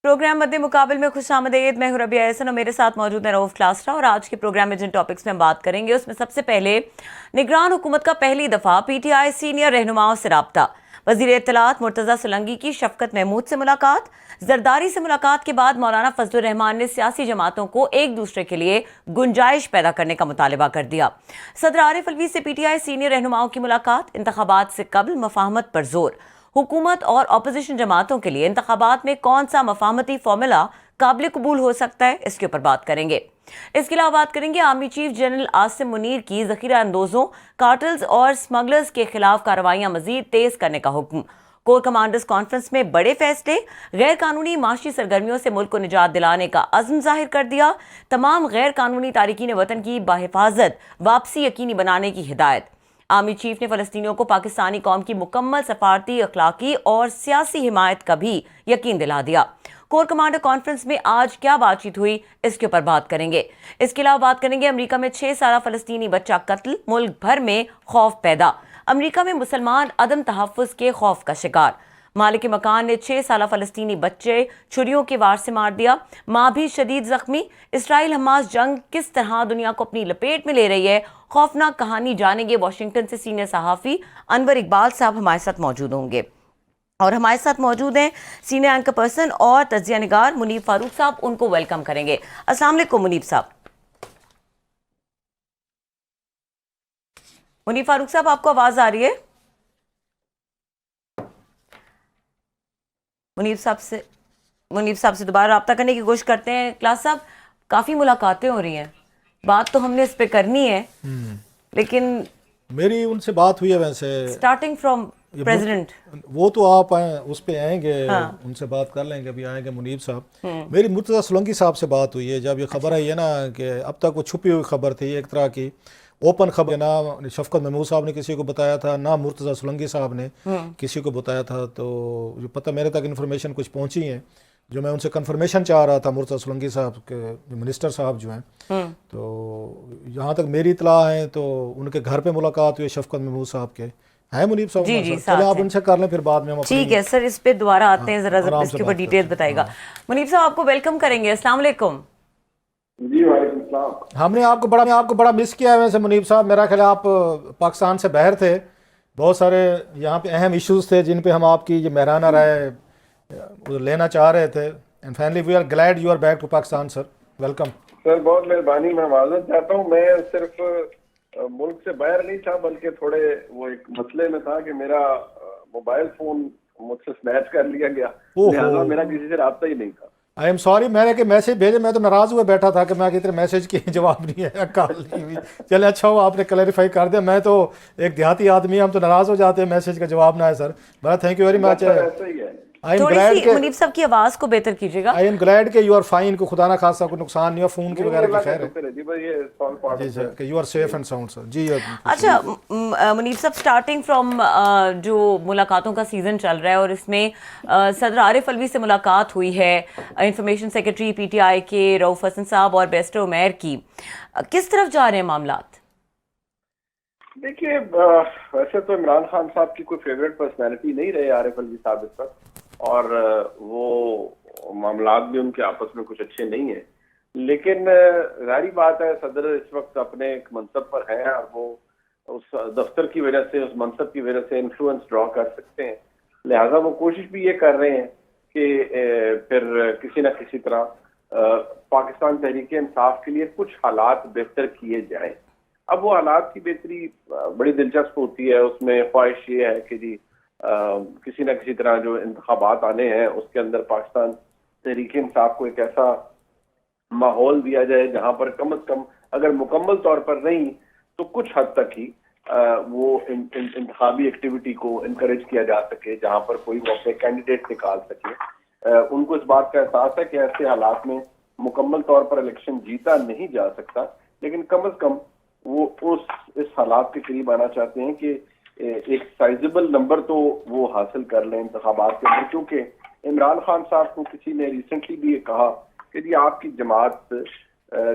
Programme मध्य मुकाबले में खुशामदीद। मैं हूं रबिया एहसन और मेरे साथ मौजूद है रऊफ क्लासरा। और आज के प्रोग्राम में जिन टॉपिक्स में हम बात करेंगे उसमें सबसे पहले निगरान हुकूमत का पहली दफा पीटीआई सीनियर रहनुमाओं से राब्ता, वजीर इत्तलात मुर्तजा सोलंकी की शफकत महमूद से मुलाकात, जरदारी से मुलाकात के बाद मौलाना फजलुर रहमान ने सियासी जमातों को एक दूसरे के लिए गुंजाइश पैदा करने का मुतालबा कर दिया। सदर आरिफ अलवी से पीटीआई सीनियर रहनुमाओं की मुलाकात, इंतखाबात से कबल मफाहमत पर जोर, हुकूमत और अपोजिशन जमातों के लिए इंतखाबात में कौन सा मफाहमती फॉर्मूला काबिल कबूल हो सकता है, इसके ऊपर बात करेंगे। इसके अलावा बात करेंगे army chief general Asim Munir की जखीरा अंदोजों, कार्टल्स और स्मगलर्स के खिलाफ कार्रवाइयां मजीद तेज करने का हुक्म, कोर कमांडर्स कॉन्फ्रेंस में बड़े फैसले, गैर कानूनी माशी सरगर्मियों से मुल्क को निजात दिलाने का अज़्म जाहिर कर दिया, तमाम गैर कानूनी तारिकीन वतन की बाहिफाजत वापसी यकीनी बनाने की हिदायत। आर्मी चीफ ने फलस्तीनियों को पाकिस्तानी कौम की मुकम्मल सफारती, अखलाकी और सियासी हिमायत का भी यकीन दिला दिया। कोर कमांडर कॉन्फ्रेंस में आज क्या बातचीत हुई, इसके ऊपर बात करेंगे। इसके अलावा बात करेंगे अमेरिका में 6 साला फलस्तीनी बच्चा कत्ल, मुल्क भर में खौफ पैदा, अमेरिका में मुसलमान अदम तहफ़्फ़ुज़ के खौफ का शिकार, मालिक मकान ने 6 साला फलस्तीनी बच्चे छुरियों के वार से मार दिया, माँ भी शदीद जख्मी। इसराइल हमास जंग किस तरह दुनिया को अपनी लपेट में ले रही है, खौफनाक कहानी जानेंगे। वाशिंगटन से सीनियर सहाफ़ी अनवर इकबाल साहब हमारे साथ मौजूद होंगे और हमारे साथ मौजूद हैं सीनियर एंकर पर्सन और तज्जिया निगार मुनीब फारूक साहब, उनको वेलकम करेंगे। अस्सलाम वालेकुम मुनीब साहब। मुनीब फारूक साहब, आपको आवाज आ रही है? मुनीब साहब से दोबारा रब्ता करने की कोशिश करते हैं। क्लास साहब, काफ़ी मुलाकातें हो रही हैं, बात तो हमने इस पे करनी है, लेकिन मेरी उनसे बात हुई है वैसे स्टार्टिंग फ्रॉम प्रेसिडेंट। वो तो आप उस पे आएंगे, हाँ। उनसे बात कर लेंगे, अभी आएंगे मुनीब साहब। मेरी मुर्तजा सोलंकी साहब से बात हुई है। जब ये खबर आई है ना कि अब तक वो छुपी हुई खबर थी, एक तरह की ओपन खबर, ना शफकत महमूद साहब ने किसी को बताया था, ना मुर्तजा सोलंकी साहब ने किसी को बताया था। तो जो पता मेरे तक इन्फॉर्मेशन कुछ पहुंची है, जो मैं उनसे कंफर्मेशन चाह रहा था मुर्तजा सोलंकी साहब के, जो मिनिस्टर साहब जो हैं, तो यहाँ तक मेरी इतला है तो उनके घर पे मुलाकात हुई शफकत महमूद साहब के। है मुनीब साहब? जी, चले आप उनसे कर लें, फिर बाद में हम ठीक है सर, इस पे दोबारा आते हैं, जरा इसके ऊपर डिटेल बताएगा। मुनीब साहब, आपको वेलकम करेंगे। अस्सलाम वालेकुम। जी वालेकुम सलाम। हमने आपको बड़ा मिस किया है वैसे मुनीब साहब। मेरा ख्याल आप पाकिस्तान से बाहर थे, बहुत सारे यहाँ पे अहम इश्यूज थे जिन पे हम आपकी ये मेहराना राय लेना चाह रहे थे। And finally we are glad you are back to Pakistan sir, welcome. Sir बहुत मेहरबानी, मैं माजरत चाहता हूँ। मैं सिर्फ मुल्क से बाहर नहीं था, बल्कि थोड़े वो एक मसले में था कि मेरा मोबाइल फोन मुझसे स्नैच कर लिया गया, लिहाजा मेरा किसी से राब्ता ही नहीं था। आई एम सॉरी, मैंने कि मैसेज भेजे, मैं तो नाराज हुए बैठा था कि मैं कितने मैसेज की जवाब नहीं है, कॉल नहीं हुई। चले अच्छा हुआ आपने क्लैरिफाई कर दिया। मैं तो एक देहाती आदमी, हम तो नाराज हो जाते हैं मैसेज का जवाब ना है सर। बड़ा थैंक यू वेरी मच। ऐसा ही है। थोड़ी सी मुनीब साहब की आवाज को बेहतर कीजिएगा। आई एम ग्लैड के यू आर फाइन, को खुदा ना खासा कोई नुकसान नहीं हो, फोन की वगैरह की खैर है जी सर, कि you are safe and sound sir जी। अच्छा मुनीब साहब, स्टार्टिंग फ्रॉम जो मुलाकातों का सीजन चल रहा है और इसमें सदर आरिफ अलवी से मुलाकात हुई है, इंफॉर्मेशन सेक्रेटरी पीटीआई के रऊफ हसन साहब और बैरिस्टर उमैर की, किस तरफ जा रहे हैं मामलात? देखिए, वैसे तो इमरान खान साहब की कोई फेवरेट पर्सनैलिटी नहीं रहे आरिफ अलवी साहब इस वक्त, और वो मामलात भी उनके आपस में कुछ अच्छे नहीं है। लेकिन जाहिर बात है, सदर इस वक्त अपने एक मनसब पर हैं और वो उस दफ्तर की वजह से, उस मनसब की वजह से इन्फ्लुएंस ड्रॉ कर सकते हैं। लिहाजा वो कोशिश भी ये कर रहे हैं कि फिर किसी न किसी तरह पाकिस्तान तहरीक इंसाफ के लिए कुछ हालात बेहतर किए जाएं। अब वो हालात की बेहतरी बड़ी दिलचस्प होती है, उसमें ख्वाहिश ये है कि जी किसी न किसी तरह जो इंतखाबात आने हैं उसके अंदर पाकिस्तान तहरीक इंसाफ को एक ऐसा माहौल दिया जाए जहां पर कम से कम, अगर मुकम्मल तौर पर नहीं तो कुछ हद तक ही वो इंतखाबी एक्टिविटी को इनकरेज किया जा सके, जहां पर कोई वो अपने कैंडिडेट निकाल सके। उनको इस बात का एहसास है कि ऐसे हालात में मुकम्मल तौर पर इलेक्शन जीता नहीं जा सकता, लेकिन कम से कम वो इस हालात के करीब आना चाहते हैं कि एक साइजेबल नंबर तो वो हासिल कर लें इंतखाबात के अंदर। क्योंकि इमरान खान साहब को किसी ने रिसेंटली भी ये कहा कि जी आपकी जमात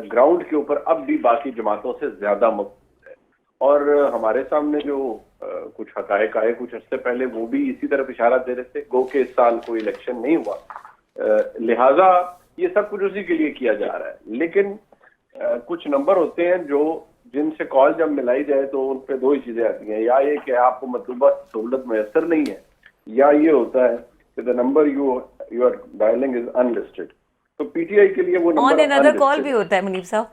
ग्राउंड के ऊपर अब भी बाकी जमातों से ज्यादा मकबूल है, और हमारे सामने जो कुछ हकायक आए कुछ अर्से पहले, वो भी इसी तरफ इशारा दे रहे थे। गो के इस साल कोई इलेक्शन नहीं हुआ लिहाजा ये सब कुछ उसी के लिए किया जा रहा है। लेकिन कुछ नंबर होते हैं जो जिनसे कॉल जब मिलाई जाए तो उन पे दो ही चीजें आती हैं, या ये कि आपको मतलूबा सहूलत मैसर नहीं है, या ये होता है कि the number you are dialling is unlisted. तो पीटीआई के लिए वो ऑन नंबर अनदर कॉल भी होता है मुनीब साहब।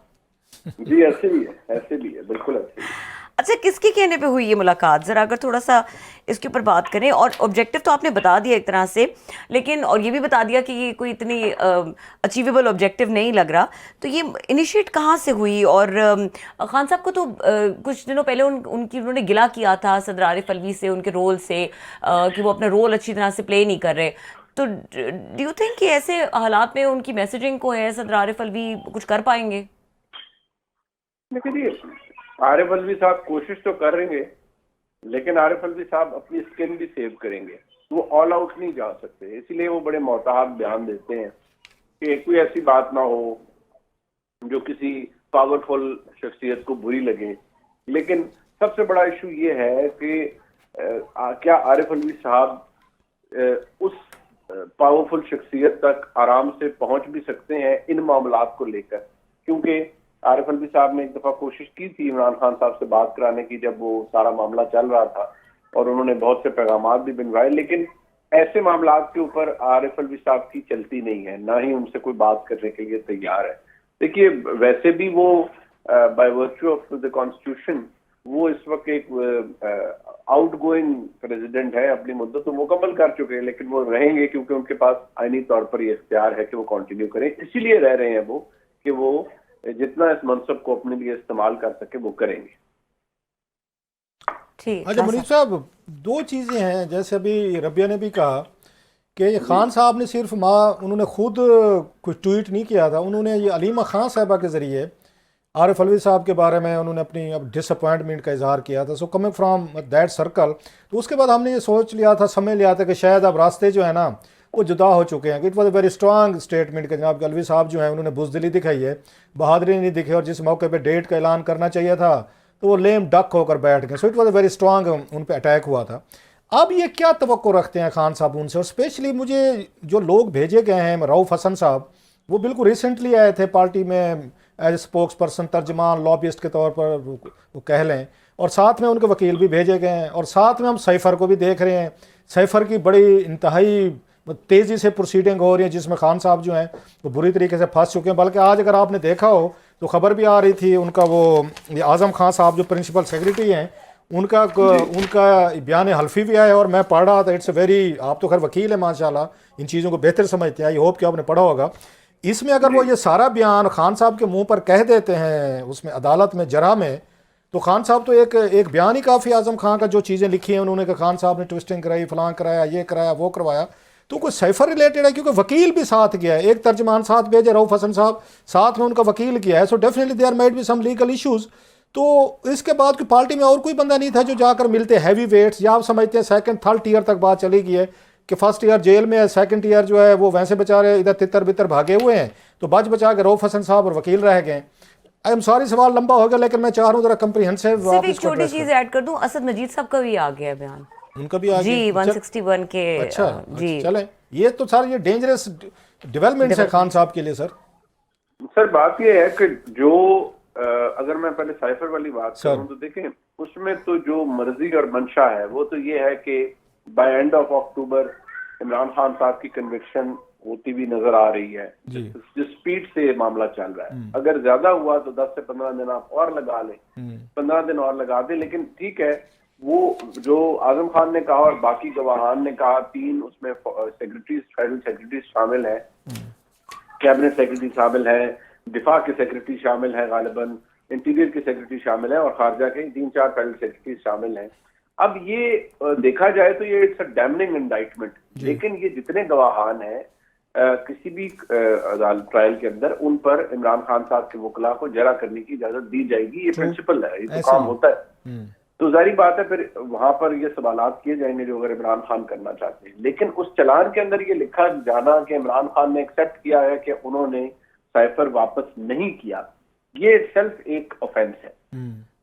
जी ऐसे भी है, ऐसे भी है, बिल्कुल ऐसे भी है। अच्छा, किसके कहने पे हुई ये मुलाकात, जरा अगर थोड़ा सा इसके ऊपर बात करें। और ऑब्जेक्टिव तो आपने बता दिया एक तरह से, लेकिन और ये भी बता दिया कि ये कोई इतनी अचीवेबल ऑब्जेक्टिव नहीं लग रहा। तो ये इनिशिएट कहाँ से हुई? और खान साहब को तो कुछ दिनों पहले उन्होंने गिला किया था सदर आरिफ अलवी से, उनके रोल से, कि वो अपना रोल अच्छी तरह से प्ले नहीं कर रहे। तो डू यू थिंक कि ऐसे हालात में उनकी मैसेजिंग को है सदर आरिफ अलवी कुछ कर पाएंगे? देखिए, आरिफ अलवी साहब कोशिश तो करेंगे, लेकिन आरिफ अलवी साहब अपनी स्किन भी सेव करेंगे। वो ऑल आउट नहीं जा सकते, इसीलिए वो बड़े मोहतात बयान देते हैं कि कोई ऐसी बात ना हो जो किसी पावरफुल शख्सियत को बुरी लगे। लेकिन सबसे बड़ा इशू ये है कि क्या आरिफ अलवी साहब उस पावरफुल शख्सियत तक आराम से पहुंच भी सकते हैं इन मामलात को लेकर? क्योंकि आरिफ अलवी साहब ने एक दफा कोशिश की थी इमरान खान साहब से बात कराने की, जब वो सारा मामला चल रहा था, और उन्होंने बहुत से पैगामात भी बनवाए, लेकिन ऐसे मामलात के ऊपर आरिफ अलवी साहब की चलती नहीं है, ना ही उनसे कोई बात करने के लिए तैयार है। देखिए, वैसे भी वो by virtue of the constitution वो इस वक्त एक आउटगोइंग प्रेसिडेंट है, अपनी मुद्दत तो मुकम्मल कर चुके हैं, लेकिन वो रहेंगे क्योंकि उनके पास आईनी तौर पर ये इख्तियार है कि वो कंटिन्यू करें। इसीलिए रह रहे हैं वो कि वो जितना इस मनसब को अपने लिए इस्तेमाल कर सके वो करेंगे। ठीक। अच्छा मुनीब साहब, दो चीज़ें हैं, जैसे अभी रबिया ने भी कहा कि खान साहब ने सिर्फ उन्होंने खुद कुछ ट्वीट नहीं किया था, उन्होंने ये अलीमा खान साहबा के ज़रिए आरिफ अलवी साहब के बारे में उन्होंने अपनी अब डिसअपॉइंटमेंट का इजहार किया था। So coming from that circle, तो उसके बाद हमने ये सोच लिया था, समझ लिया था कि शायद अब रास्ते जो है ना वो जुदा हो चुके हैं। It was a very strong statement कि जनाब अलवी साहब जो है उन्होंने बुज़दिली दिखाई है, बहादुरी नहीं दिखी, और जिस मौके पे डेट का ऐलान करना चाहिए था तो वो लेम डक होकर बैठ गए। So it was a very strong, उन पर अटैक हुआ था। अब ये क्या तवक्को रखते हैं खान साहब उनसे? और स्पेशली मुझे जो लोग भेजे गए हैं, रऊफ़ हसन साहब, वो बिल्कुल रिसेंटली आए थे पार्टी में एज स्पोक्स पर्सन, तर्जमान, लॉबिस्ट के तौर पर वो कह लें, और साथ में उनके वकील भी भेजे गए हैं, और साथ में हम सैफर को भी देख रहे हैं। सैफर की बड़ी इंतहाई तेज़ी से प्रोसीडिंग हो रही है, जिसमें खान साहब जो हैं वो बुरी तरीके से फंस चुके हैं। बल्कि आज अगर आपने देखा हो तो खबर भी आ रही थी, उनका वो आज़म खान साहब जो प्रिंसिपल सेक्रेटरी हैं, उनका बयान हल्फी भी आया और मैं पढ़ रहा था। इट्स वेरी, आप तो खैर वकील है माशाल्लाह, इन चीज़ों को बेहतर समझते हैं, आई होप कि आपने पढ़ा होगा। इसमें अगर वो ये सारा बयान खान साहब के मुंह पर कह देते हैं उसमें अदालत में जरा में, तो खान साहब तो एक बयान ही काफ़ी, आज़म खान का जो चीज़ें लिखी हैं उन्होंने, कि खान साहब ने ट्विस्टिंग कराई, फलां कराया, ये कराया, वो करवाया, तो कोई सैफर रिलेटेड है, क्योंकि वकील भी साथ गया है, एक तर्जमान साथ भेजे रऊफ़ हसन साहब, साथ में उनका वकील किया है। So definitely there might be some legal issues. तो इसके बाद की पार्टी में और कोई बंदा नहीं था जो जाकर मिलते हैवी वेट्स, या आप समझते हैं सेकंड थर्ड ईयर तक बात चली गई है कि फर्स्ट ईयर जेल में है, सेकंड ईयर जो है वो वैसे बेचारे इधर तितर बितर भागे हुए हैं, तो बच बचा के रऊफ़ हसन साहब और वकील रह गए। आई एम सॉरी सवाल लंबा हो गया, लेकिन मैं चाह रहा हूँ जरा कंप्रीहेंसिव। सिर्फ एक छोटी चीज ऐड कर दूं, असद मजीद साहब का भी आ गया बयान, उनका भी आ गया जी 161 के। अच्छा जी चले, ये तो सारे ये डेंजरस डेवलपमेंट्स है खान साहब के लिए। सर बात ये है कि जो अगर मैं पहले साइफर वाली बात करूं तो देखें, उसमें तो जो मर्जी और मंशा है वो तो ये है कि by end of October Imran Khan साहब की कन्विक्शन होती हुई नजर आ रही है। जिस स्पीड से मामला चल रहा है, अगर ज्यादा हुआ तो 10 से 15 दिन आप और लगा लें, 15 दिन और लगा दें। लेकिन ठीक है, वो जो आजम खान ने कहा और बाकी गवाहान ने कहा, 3 उसमें सेक्रेटरीज, फेडरल सेक्रेटरीज शामिल है, कैबिनेट सेक्रेटरी शामिल है, दिफा के सेक्रेटरी शामिल है, गालिबन इंटीरियर के सेक्रेटरी शामिल है, और खारजा के 3-4 फेडरल सेक्रेटरी शामिल हैं। अब ये देखा जाए तो ये इट्स अ डैमनिंग इंडाइटमेंट। लेकिन ये जितने गवाहान हैं किसी भी ट्रायल के अंदर, उन पर इमरान खान साहब के वकला को जरा करने की इजाजत दी जाएगी। ये प्रिंसिपल है, ये तो काम होता है। तो जाहिर बात है फिर वहां पर ये सवालात किए जाएंगे जो अगर इमरान खान करना चाहते हैं। लेकिन उस चलान के अंदर ये लिखा जाना कि इमरान खान ने एक्सेप्ट किया है कि उन्होंने साइफर वापस नहीं किया, ये सेल्फ एक ऑफेंस है।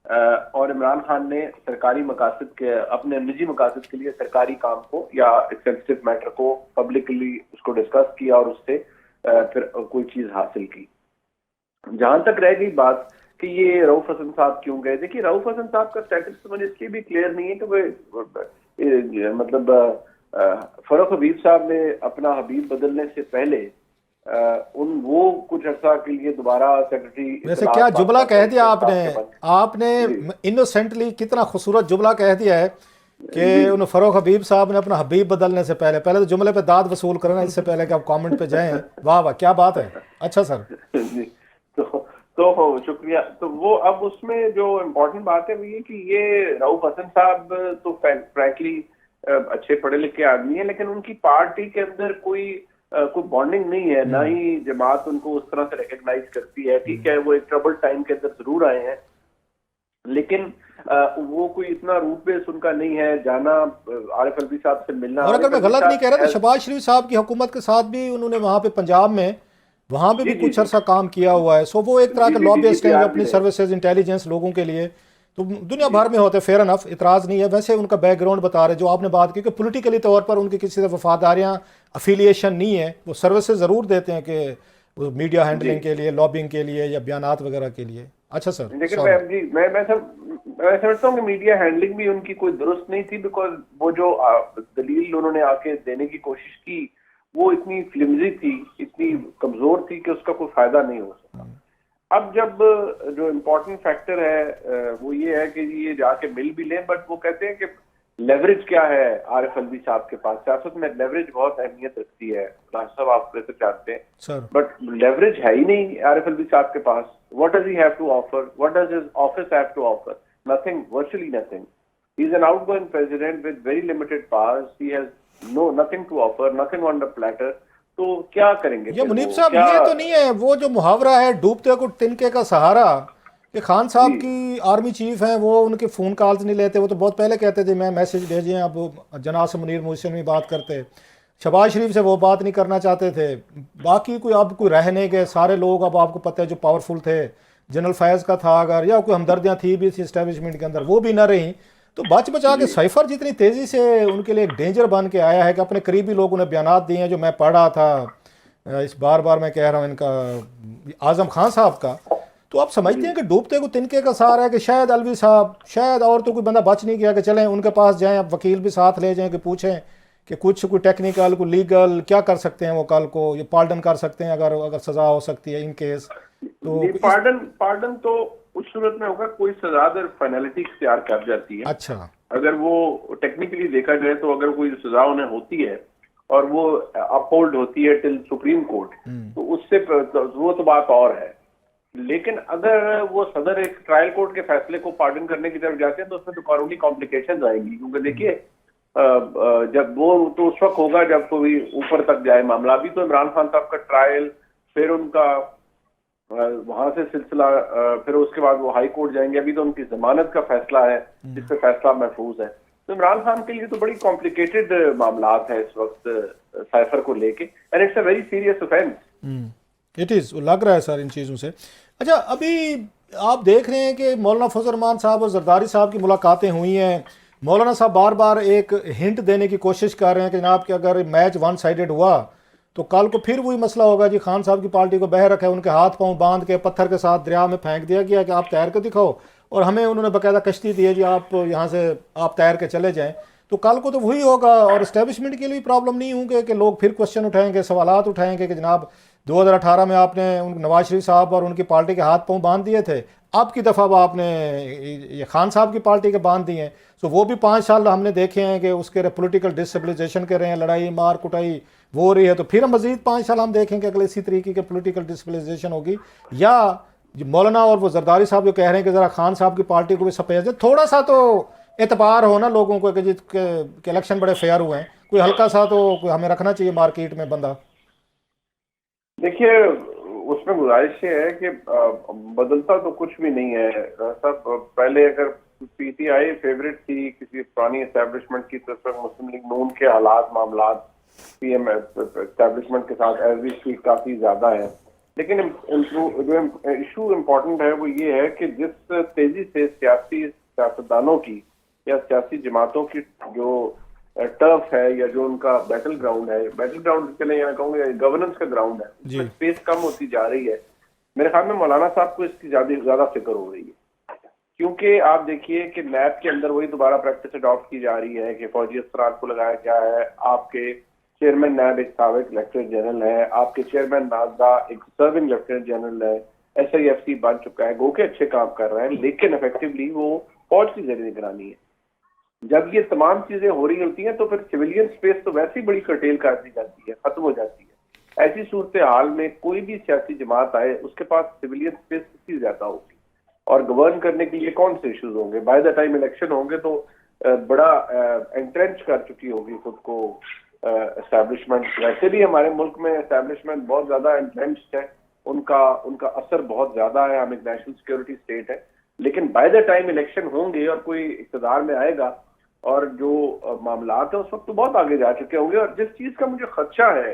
और इमरान खान ने सरकारी मकासद के, अपने निजी मकासद के लिए सरकारी काम को या सेंसिटिव मैटर को पब्लिकली उसको डिस्कस किया और उससे फिर कोई चीज हासिल की। जहां तक रह गई बात कि ये रऊफ हसन साहब क्यों गए, देखिए रऊफ हसन साहब का स्टेटस तो मुझे इसलिए भी क्लियर नहीं है कि वो मतलब फरूख हबीब साहब ने अपना हबीब बदलने से पहले वो कुछ अर्सा के लिए दोबारा सेक्रेटरी, वैसे क्या जुमला कह दिया आपने इनोसेंटली कितना खूबसूरत जुमला कह दिया है कि उन फरूख हबीब साहब ने अपना हबीब बदलने से पहले तो जुमले पे दाद वसूल करना, इससे पहले कि आप कमेंट पे जाएं। वाह वाह, क्या बात है। अच्छा सर तो शुक्रिया। तो वो अब उसमें जो इम्पोर्टेंट बात है वो ये कि ये रऊफ हसन साहब तो फ्रैंकली अच्छे पढ़े लिखे आदमी है, लेकिन उनकी पार्टी के अंदर कोई बॉन्डिंग नहीं है, ना ही जमात उनको उस तरह से रिकग्नाइज करती है। ठीक है, वो एक ट्रबल टाइम के अंदर जरूर आए हैं, लेकिन वो कोई इतना रूट बेस उनका नहीं है। जाना आरिफ अलवी साहब से मिलना, और अगर मैं गलत नहीं कह रहा तो शहबाज शरीफ साहब की हुकूमत के साथ भी उन्होंने वहां पे पंजाब में वहां पे भी कुछ अर्सा काम किया हुआ है। सो वो एक तरह का लॉबिस्ट हैं अपनी सर्विसेज इंटेलिजेंस लोगों के लिए, तो दुनिया भर में होते, फेयर एनफ, इतराज़ नहीं है। वैसे उनका बैकग्राउंड बता रहे जो आपने बात की कि पॉलिटिकली तौर पर उनकी किसी से वफादारियां अफिलिएशन नहीं है, वो सर्विसेज ज़रूर देते हैं कि मीडिया हैंडलिंग के लिए, लॉबिंग के लिए या बयानात वगैरह के लिए। अच्छा सर, लेकिन मैं समझता हूँ कि मीडिया हैंडलिंग भी उनकी कोई दुरुस्त नहीं थी, बिकॉज वो जो दलील उन्होंने आके देने की कोशिश की वो इतनी फ्लिमजी थी, इतनी कमजोर थी कि उसका कोई फायदा नहीं हो सका। अब जब जो इम्पोर्टेंट फैक्टर है वो ये है कि ये जाके मिल भी लें, बट वो कहते हैं कि लेवरेज क्या है आरिफ अलवी साहब के पास। सियासत में लेवरेज बहुत अहमियत रखती है, राज साहब आप वैसे जानते हैं, बट लेवरेज है ही नहीं आरिफ अलवी साहब के पास। What does he have to offer, what does his office have to offer? Nothing, virtually nothing. He is an outgoing president with very limited powers, he has nothing to offer, nothing on the platter। तो क्या करेंगे? ये मुनीब साहब ये तो नहीं है वो जो मुहावरा है डूबते को तिनके का सहारा, कि खान साहब की आर्मी चीफ हैं, वो उनके फ़ोन कॉल्स नहीं लेते। वो तो बहुत पहले कहते थे मैं मैसेज भेजें, अब जनाब से मुनीर मुहसिन भी बात करते, शहबाज शरीफ से वो बात नहीं करना चाहते थे। बाकी कोई अब कोई रह नहीं गए, सारे लोग अब आपको पता है जो पावरफुल थे, जनरल फैज़ का था अगर, या कोई हमदर्दियाँ थी भी इस इस्टेब्लिशमेंट के अंदर, वो भी ना रही। तो बच बचा के साइफर जितनी तेज़ी से उनके लिए एक डेंजर बन के आया है कि अपने करीबी लोगों ने बयानात दिए हैं, जो मैं पढ़ रहा था, इस बार मैं कह रहा हूँ इनका आज़म खान साहब का, तो आप समझते हैं कि डूबते को तिनके का सहारा है कि शायद अलवी साहब, शायद और तो कोई बंदा बच नहीं गया कि चलें उनके पास जाएं, अब वकील भी साथ ले जाएं कि पूछें कि कुछ कोई टेक्निकल, कोई लीगल क्या कर सकते हैं वो, कल को ये पार्डन कर सकते हैं अगर सज़ा हो सकती है इन केस। तो पार्डन तो उस सूरत में होगा कोई सजा अगर फाइनलिटी इख्तियार कर जाती है। अच्छा, अगर वो टेक्निकली देखा जाए तो अगर कोई सजा उन्हें होती है और वो अपहोल्ड होती है टिल सुप्रीम कोर्ट, तो उससे वो तो बात और है। लेकिन अगर वो सदर एक ट्रायल कोर्ट के फैसले को पार्डन करने की तरफ जाते हैं तो उसमें तो कानूनी कॉम्प्लिकेशंस आएंगी, क्योंकि देखिए जब वो तो उस वक्त होगा जब कोई ऊपर तक जाए मामला। अभी तो इमरान खान साहब का ट्रायल, फिर उनका वहां से सिलसिला, फिर उसके बाद वो हाई कोर्ट जाएंगे। अभी तो उनकी जमानत का फैसला है जिसपे फैसला महफूज है। तो इमरान खान के लिए तो बड़ी कॉम्प्लिकेटेड मामलात है इस वक्त साइफर को लेके, and it's a very serious offence. It is, लग रहा है सर इन चीज़ों से। अच्छा, अभी आप देख रहे हैं कि मौलाना फजल रहमान साहब और जरदारी साहब की मुलाकातें हुई हैं। मौलाना साहब बार बार एक हिंट देने की कोशिश कर रहे हैं कि जनाब कि अगर मैच वन साइडेड हुआ तो कल को फिर वही मसला होगा जी, खान साहब की पार्टी को बह रखा है, उनके हाथ पांव बांध के पत्थर के साथ दरिया में फेंक दिया गया कि आप तैर के दिखाओ, और हमें उन्होंने बाकायदा कश्ती दी है जी, आप यहाँ से आप तैर के चले जाएं। तो कल को तो वही होगा, और इस्टेब्लिशमेंट के लिए प्रॉब्लम नहीं होंगे कि लोग फिर क्वेश्चन उठाएंगे, सवालात उठाएंगे कि जनाब 2018 में आपने नवाज शरीफ साहब और उनकी पार्टी के हाथ पांव बांध दिए थे, अब की दफ़ा आपने ये खान साहब की पार्टी के बांध दिए हैं। तो वो भी 5 साल हमने देखे हैं कि उसके पॉलिटिकल डिस्टेबलाइजेशन कर रहे हैं, लड़ाई मार कुटाई वो हो रही है। तो फिर हम मज़ीद 5 साल हम देखेंगे अगले इसी तरीके के पॉलिटिकल डिस्टेबलाइजेशन होगी, या मौलाना और वो जरदारी साहब जो कह रहे हैं कि ज़रा खान साहब की पार्टी को भी सफेद, थोड़ा सा तो एतबार हो ना लोगों को कि इलेक्शन बड़े फेयर हुए हैं, कोई हल्का सा तो हमें रखना चाहिए मार्केट में बंदा। देखिए उसमें गुजारिश ये है कि बदलता तो कुछ भी नहीं है सब। पहले अगर पीटीआई फेवरेट थी किसी पुरानी एस्टेब्लिशमेंट की, तो मुस्लिम लीग नून के हालात मामलात पीएम एस्टेब्लिशमेंट के साथ एज वी स्पीक काफी ज्यादा है। लेकिन जो इशू इम्पोर्टेंट है वो ये है कि जिस तेजी से सियासतदानों की या सियासी जमातों की जो टर्फ है या जो उनका बैटल ग्राउंड चले या कहूँगा गवर्नेंस का ग्राउंड है, उसमें स्पेस कम होती जा रही है। मेरे ख्याल में मौलाना साहब को इसकी ज्यादा फिक्र हो रही है, क्योंकि आप देखिए कि नैब के अंदर वही दोबारा प्रैक्टिस अडॉप्ट की जा रही है कि फौजी अफसरान को लगाया गया है। आपके चेयरमैन नैब एक साबिक लेफ्टिनेंट जनरल है, आपके चेयरमैन नाजदा एक सर्विंग लेफ्टिनेंट जनरल है, SIFC बन चुका है, गो के अच्छे काम कर रहा है, लेकिन इफेक्टिवली वो फौज की जेर निगरानी है। जब ये तमाम चीजें हो रही होती हैं तो फिर सिविलियन स्पेस तो वैसे ही बड़ी कर्टेल कर दी जाती है, खत्म हो जाती है। ऐसी सूरत हाल में कोई भी सियासी जमात आए उसके पास सिविलियन स्पेस कितनी ज्यादा होगी और गवर्न करने के लिए कौन से इश्यूज होंगे। बाय द टाइम इलेक्शन होंगे तो बड़ा एंट्रेंच कर चुकी होगी खुद को एस्टैब्लिशमेंट। वैसे भी हमारे मुल्क में एस्टैब्लिशमेंट बहुत ज्यादा एंट्रेंच्ड है, उनका असर बहुत ज्यादा है। हम एक नेशनल सिक्योरिटी स्टेट है, लेकिन बाय द टाइम इलेक्शन होंगे और कोई इक़्तिदार में आएगा और जो मामलात है उस वक्त तो बहुत आगे जा चुके होंगे। और जिस चीज का मुझे खदशा है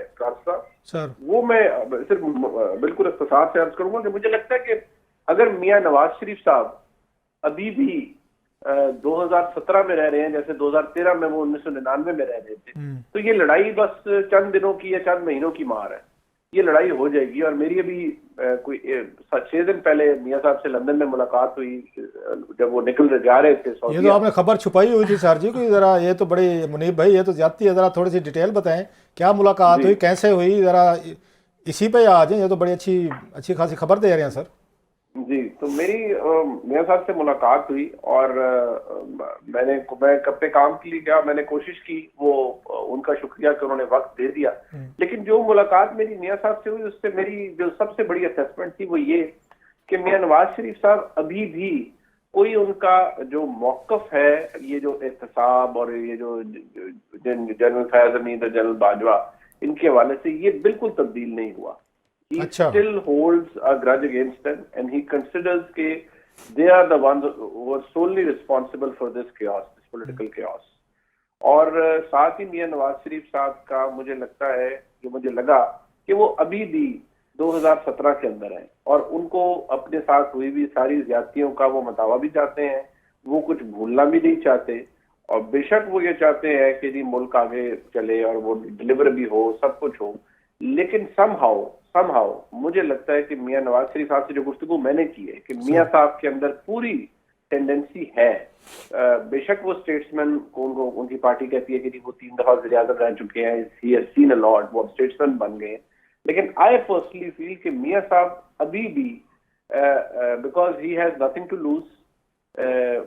सर, वो मैं सिर्फ बिल्कुल इख्तिसार से अर्ज करूंगा कि मुझे लगता है कि अगर मियां नवाज शरीफ साहब अभी भी 2017 में रह रहे हैं जैसे 2013 में वो 1999 में रह रहे थे, तो ये लड़ाई बस चंद दिनों की या चंद महीनों की मार है। ये लड़ाई हो जाएगी। और मेरी अभी कोई 6 दिन पहले मियां साहब से लंदन में मुलाकात हुई जब वो निकल जा रहे थे। ये तो आपने खबर छुपाई हुई थी सर जी कोई, जरा ये तो बड़ी मुनीब भाई ये तो ज्यादती है, जरा थोड़ी सी डिटेल बताएं क्या मुलाकात हुई, कैसे हुई, जरा इसी पे आ जाए। ये तो बड़ी अच्छी खासी खबर दे रहे हैं सर जी। तो मेरी मियां साहब से मुलाकात हुई और मैं अपने काम के लिए गया, मैंने कोशिश की, वो उनका शुक्रिया कि उन्होंने वक्त दे दिया। लेकिन जो मुलाकात मेरी मियां साहब से हुई उससे मेरी जो सबसे बड़ी असेसमेंट थी वो ये कि मियां नवाज शरीफ साहब अभी भी कोई उनका जो मौकफ है, ये जो एहतसाब और ये जो जनरल फैज हमीद और जनरल बाजवा इनके हवाले से, ये बिल्कुल तब्दील नहीं हुआ। He still holds a grudge against them and he considers that they are the ones who are solely responsible for this chaos, this political chaos. और साथ ही मियां नवाज शरीफ साहब का मुझे लगता है, जो मुझे लगा कि वो अभी भी 2017 के अंदर है और उनको अपने साथ हुई भी सारी ज्यादतियों का वो मतावा भी चाहते हैं, वो कुछ भूलना भी नहीं चाहते। और बेशक वो ये चाहते हैं कि जी मुल्क आगे चले और वो डिलीवर भी हो, सब कुछ हो, लेकिन समहाउ मुझे लगता है कि मियां नवाज शरीफ साहब से जो गुफ्तगू मैंने की है कि मियां साहब के अंदर पूरी टेंडेंसी है, बेशक वो स्टेट्समैन को उनकी पार्टी कहती है कि वो 3 दफा वज़ीर आज़म रह चुके हैं, he has seen a lot, वो स्टेट्समैन बन गए हैं। लेकिन आई पर्सनली फील कि मियां साहब अभी भी because he has nothing to lose,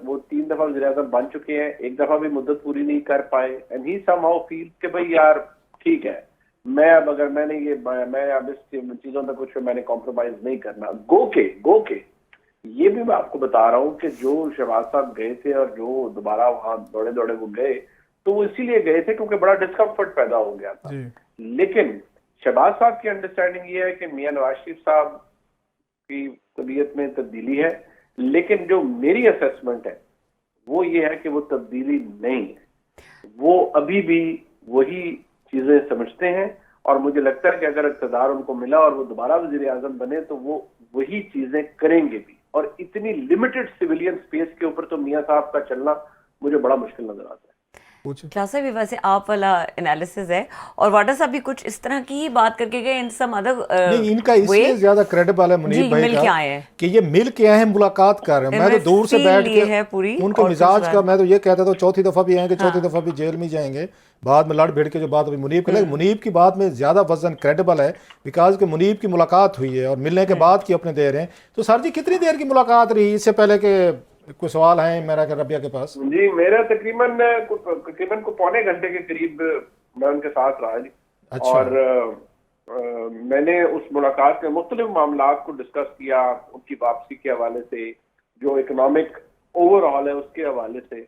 वो 3 दफा वज़ीर आज़म बन चुके हैं, 1 दफा भी मुद्दत पूरी नहीं कर पाए, एंड ही समहाउ फील कि भाई यार ठीक है, मैं अब इस चीजों पे कुछ मैंने कॉम्प्रोमाइज नहीं करना। गो के ये भी मैं आपको बता रहा हूँ कि जो शहबाज साहब गए थे और जो दोबारा वहां दौड़े वो गए, तो वो इसीलिए गए थे क्योंकि बड़ा डिस्कम्फर्ट पैदा हो गया था। लेकिन शहबाज साहब की अंडरस्टैंडिंग ये है कि मियां नवाज शरीफ साहब की तबीयत में तब्दीली है, लेकिन जो मेरी असेसमेंट है वो ये है कि वो तब्दीली नहीं है, वो अभी भी वही चीजें समझते हैं। और मुझे लगता है कि अगर इक़्तिदार उनको मिला और वो दोबारा वज़ीर आज़म बने तो वो वही चीजें करेंगे भी। और इतनी लिमिटेड सिविलियन स्पेस के ऊपर तो मियां साहब का चलना मुझे बड़ा मुश्किल नजर आता है। क्लासा भी वैसे आप वाला एनालिसिस है और वाटर साहब भी कुछ इस तरह की ही बात करके गए इन सम अदर नहीं, इनका इसलिए ज्यादा क्रेडिबल है मुनीब भाई का कि ये मिल के आए हैं, मुलाकात कर रहे हैं। मैं तो दूर से बैठ के उनके मिजाज का मैं तो ये कहता था चौथी दफा भी आएंगे, चौथी दफा भी जेल में जाएंगे, बाद में लड़ भिड़ के जो बात अभी मुनीब के मुनीब की बात में ज्यादा वजन क्रेडिबल है बिकॉज के मुनीब की मुलाकात हुई है और मिलने के बाद की अपने दे रहे हैं। तो सर जी कितनी देर की मुलाकात रही, इससे पहले के कोई सवाल है मेरा रबिया के पास? जी मेरा तकरीबन को पौने घंटे के करीब मैं उनके साथ रहा जी। अच्छा। और मैंने उस मुलाकात में मुख्तलिफ मामलात को डिस्कस किया, उनकी वापसी के हवाले से, जो इकोनॉमिक ओवरऑल है उसके हवाले से।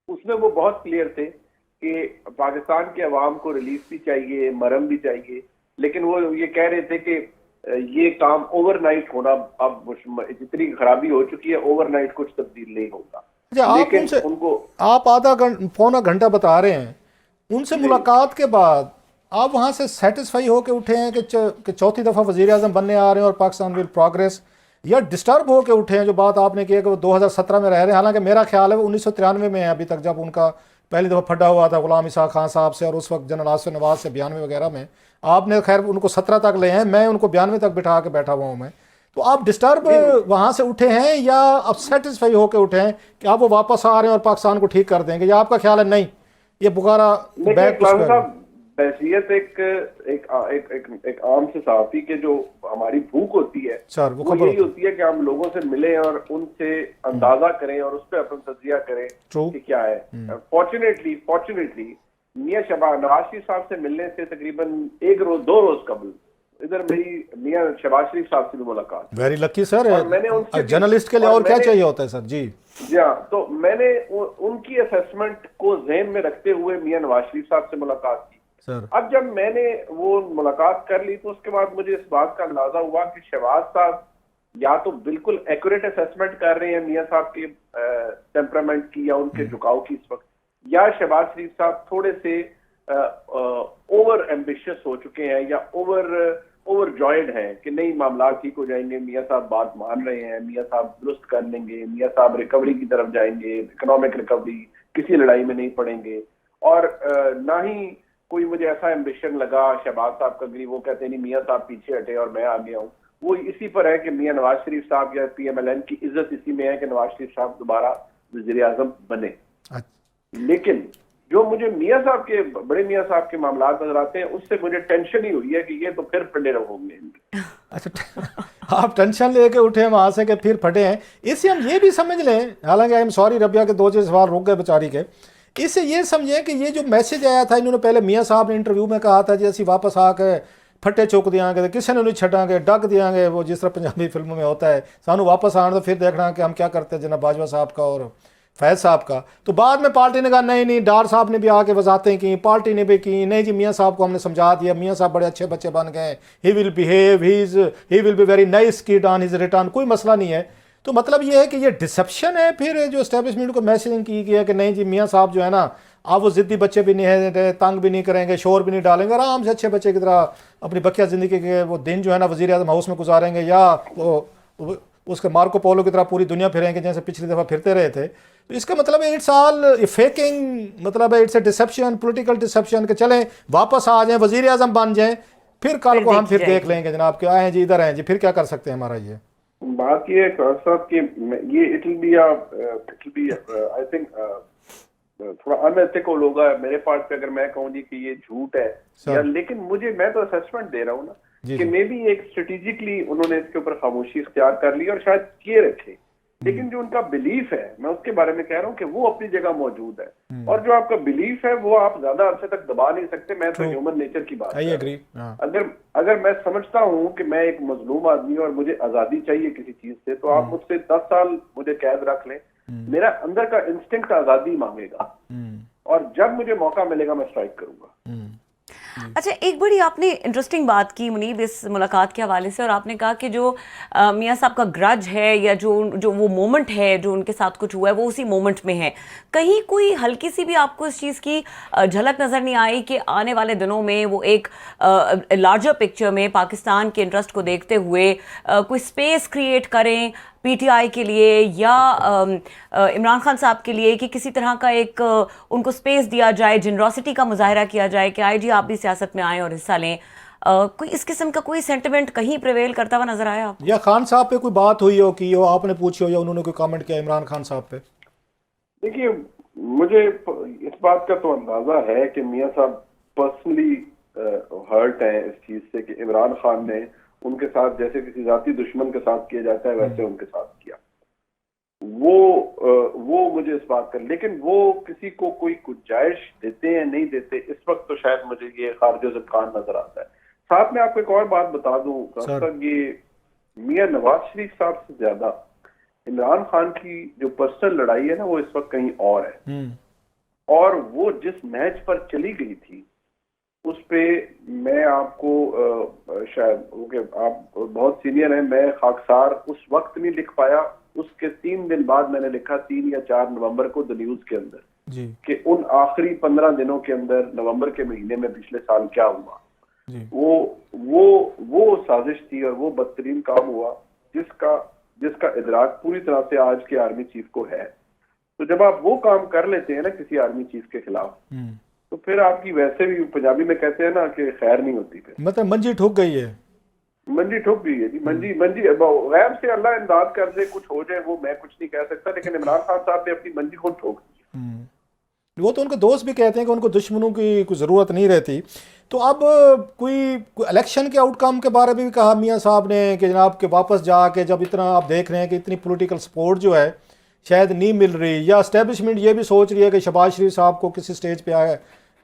उसमें वो बहुत क्लियर थे कि पाकिस्तान के अवाम को रिलीफ भी चाहिए, मरहम भी चाहिए, लेकिन वो ये कह रहे थे कि ये काम ओवरनाइट होना, अब जितनी खराबी हो चुकी है ओवरनाइट कुछ तब्दील नहीं होगा। लेकिन उनको आप पौना घंटा बता रहे हैं, उनसे मुलाकात के बाद आप वहाँ से सेटिस्फाई होकर उठे हैं कि चौथी दफ़ा वज़ीर आज़म बनने आ रहे हैं और पाकिस्तान विल प्रोग्रेस, या डिस्टर्ब होकर उठे हैं जो बात आपने की है कि वो 2017 में रह रहे हैं? हालांकि मेरा ख्याल है वो 1993 में है अभी तक, जब उनका पहली दफ़ा फटा हुआ था गुलाम इसहाक खान साहब से और उस वक्त जनरल आसिफ नवाज से 92 वगैरह में। आपने खैर उनको 17 तक ले हैं, मैं उनको 92 तक बिठा के बैठा हुआ हूँ मैं। तो आप डिस्टर्ब वहाँ से उठे हैं या आप सेटिस्फाई होकर उठे हैं कि आप वो वापस आ रहे हैं और पाकिस्तान को ठीक कर देंगे, या आपका ख्याल है नहीं ये बुखारा बैक कुछ कर? हैसियत एक आम से सहाफी के जो हमारी भूख होती है सर वो यही होती है कि हम लोगों से मिलें और उनसे अंदाजा करें और उस पर अपना तजिया करें कि क्या है। फॉर्चुनेटली मियां नवाज शरीफ साहब से मिलने से तकरीबन 2 रोज कबल इधर मेरी मियां शहबाज शरीफ साहब से भी मुलाकात। वेरी लकी सर, मैंने उनसे जर्नलिस्ट के लिए और क्या चाहिए होता है सर जी। हाँ, तो मैंने उनकी असेसमेंट को ज़हन में रखते हुए मियां नवाज शरीफ साहब से मुलाकात की सर। अब जब मैंने वो मुलाकात कर ली तो उसके बाद मुझे इस बात का अंदाजा हुआ कि शहबाज साहब या तो बिल्कुल एक्यूरेट असेसमेंट कर रहे हैं मियां साहब के टेम्परामेंट की या उनके झुकाव की इस वक्त, या शहबाज शरीफ साहब थोड़े से ओवर एम्बिशियस हो चुके हैं या ओवर जॉयड हैं कि नहीं मामला ठीक हो जाएंगे, मियां साहब बात मान रहे हैं, मियां साहब दुरुस्त कर लेंगे, मियां साहब रिकवरी की तरफ जाएंगे, इकोनॉमिक रिकवरी, किसी लड़ाई में नहीं पड़ेंगे। और ना ही कोई मुझे ऐसा एम्बिशन लगा शहबाज साहब का कि वो कहते नहीं मियां साहब पीछे हटे और मैं आ गया हूँ। वो इसी पर है कि मियां नवाज शरीफ साहब या PMLN की इज्जत इसी में है कि नवाज शरीफ साहब दोबारा वज़ीर आज़म बने। लेकिन जो मुझे मियां साहब के बड़े मियां साहब के मामला नजर आते हैं उससे मुझे टेंशन ही हुई है कि ये तो फिर फटे रहोगे। अच्छा, आप टेंशन लेके उठे वहां से कि फिर फटे हैं। इससे हम ये भी समझ लें, हालांकि आई एम सॉरी रबिया के 2 सवाल रुक गए बेचारी के, इससे ये समझें कि ये जो मैसेज आया था, इन्होंने पहले मियां साहब ने इंटरव्यू में कहा था जी असी वापस आके फटे चुक देंगे, किसी ने नहीं छटांगे, डक देंगे, वो जिस तरह पंजाबी फिल्मों में होता है, सानू वापस आने तो फिर देखना कि हम क्या करते हैं जनाब बाजवा साहब का और फैज़ साहब का। तो बाद में पार्टी ने कहा नहीं, डार साहब ने भी आके वजाहतें की, पार्टी ने भी की, नहीं जी मियां साहब को हमने समझा दिया, मियां साहब बड़े अच्छे बच्चे बन गए, he will behave, he will be very nice kid on his return, कोई मसला नहीं है। तो मतलब ये है कि ये डिसेप्शन है फिर जो एस्टेब्लिशमेंट को मैसेजिंग की गई है कि नहीं जी मियां साहब जो है ना आप वो ज़िद्दी बच्चे भी नहीं है, तंग भी नहीं करेंगे, शोर भी नहीं डालेंगे, आराम से अच्छे बच्चे की तरह अपनी बकिया ज़िंदगी के वो दिन जो है ना वज़ीर आज़म हाउस में गुजारेंगे, या वो उसके मार्को पोलो की तरह पूरी दुनिया फिरेंगे जैसे पिछली दफ़ा फिरते रहे थे। तो इसका मतलब है इट्स ऑल फेकिंग, मतलब है it's a deception, political deception कि चलें वापस आ जाएं वज़ीर आज़म बन जाएं, फिर कल को हम फिर देख लेंगे जनाब क्या आए जी इधर हैं जी, फिर क्या कर सकते हैं हमारा। ये बात ये है कि ये it will be I think थोड़ा अनएथिकल होगा मेरे पार्ट पे अगर मैं कहूँ जी कि ये झूठ है या, लेकिन मैं तो असेसमेंट दे रहा हूँ ना कि मे बी एक स्ट्रेटेजिकली उन्होंने इसके ऊपर खामोशी इख्तियार कर ली और शायद किए रखे, लेकिन जो उनका बिलीफ है मैं उसके बारे में कह रहा हूँ कि वो अपनी जगह मौजूद है, और जो आपका बिलीफ है वो आप ज्यादा अरसे तक दबा नहीं सकते। मैं तो ह्यूमन नेचर की बात अगर मैं समझता हूँ कि मैं एक मजलूम आदमी और मुझे आजादी चाहिए किसी चीज से, तो आप मुझसे 10 साल मुझे कैद रख लें, मेरा अंदर का इंस्टिंक्ट आजादी मांगेगा और जब मुझे मौका मिलेगा मैं स्ट्राइक करूंगा। अच्छा, एक बड़ी आपने इंटरेस्टिंग बात की मुनीब इस मुलाकात के हवाले से, और आपने कहा कि जो मियां साहब का ग्रज है या जो वो मोमेंट है जो उनके साथ कुछ हुआ है वो उसी मोमेंट में है। कहीं कोई हल्की सी भी आपको इस चीज़ की झलक नज़र नहीं आई कि आने वाले दिनों में वो एक लार्जर पिक्चर में पाकिस्तान के इंटरेस्ट को देखते हुए कोई स्पेस क्रिएट करें PTI के लिए या इमरान खान साहब के लिए, कि किसी तरह का एक उनको स्पेस दिया जाए, जनरॉसिटी का मुजाहरा किया जाए कि आई जी आप भी सियासत में आएँ और हिस्सा लें? कोई इस किस्म का कोई सेंटिमेंट कहीं प्रिवेल करता हुआ नजर आया आपको? या खान साहब पे कोई बात हुई हो कि आपने पूछी हो या उन्होंने कोई कमेंट किया इमरान खान साहब पे? देखिए, मुझे इस बात का तो अंदाजा है कि मियां साहब पर्सनली हर्ट हैं इस चीज से कि इमरान खान ने उनके साथ जैसे किसी जाती दुश्मन के साथ किया जाता है वैसे उनके साथ किया। वो मुझे इस बात का, लेकिन वो किसी को कोई गुंजाइश देते हैं नहीं देते इस वक्त तो शायद मुझे ये खारिज इम्कान नजर आता है। साथ में आपको एक और बात बता दूं, ये मियां नवाज शरीफ साहब से ज्यादा इमरान खान की जो पर्सनल लड़ाई है ना वो इस वक्त कहीं और है, और वो जिस मैच पर चली गई थी उस पे मैं आपको शायद आप बहुत सीनियर हैं, मैं खाकसार उस वक्त नहीं लिख पाया उसके 3 दिन बाद मैंने लिखा 3 या 4 नवंबर को द न्यूज के अंदर जी कि उन आखिरी 15 दिनों के अंदर नवंबर के महीने में पिछले साल क्या हुआ। जी वो साजिश थी और वो बदतरीन काम हुआ जिसका इदराक पूरी तरह से आज के आर्मी चीफ को है। तो जब आप वो काम कर लेते हैं ना किसी आर्मी चीफ के खिलाफ, तो फिर आपकी वैसे भी पंजाबी में कहते हैं ना कि खैर नहीं होती। फिर मतलब मंजी ठुक गई है, मंजी ठुक गई है जी। मंजी गैब से अल्लाह इमदाद कर दे, कुछ हो जाए वो मैं कुछ नहीं कह सकता, लेकिन इमरान खान साहब ने अपनी मंजी खुद ठोक दी। वो तो उनके दोस्त भी कहते हैं कि उनको दुश्मनों की कोई ज़रूरत नहीं रहती। तो अब कोई इलेक्शन के आउटकम के बारे में भी कहा मियाँ साहब ने कि जनाब के वापस जाके जब इतना आप देख रहे हैं कि इतनी पॉलिटिकल सपोर्ट जो है शायद नहीं मिल रही, या एस्टेब्लिशमेंट ये भी सोच रही है कि शहबाज शरीफ साहब को किसी स्टेज पे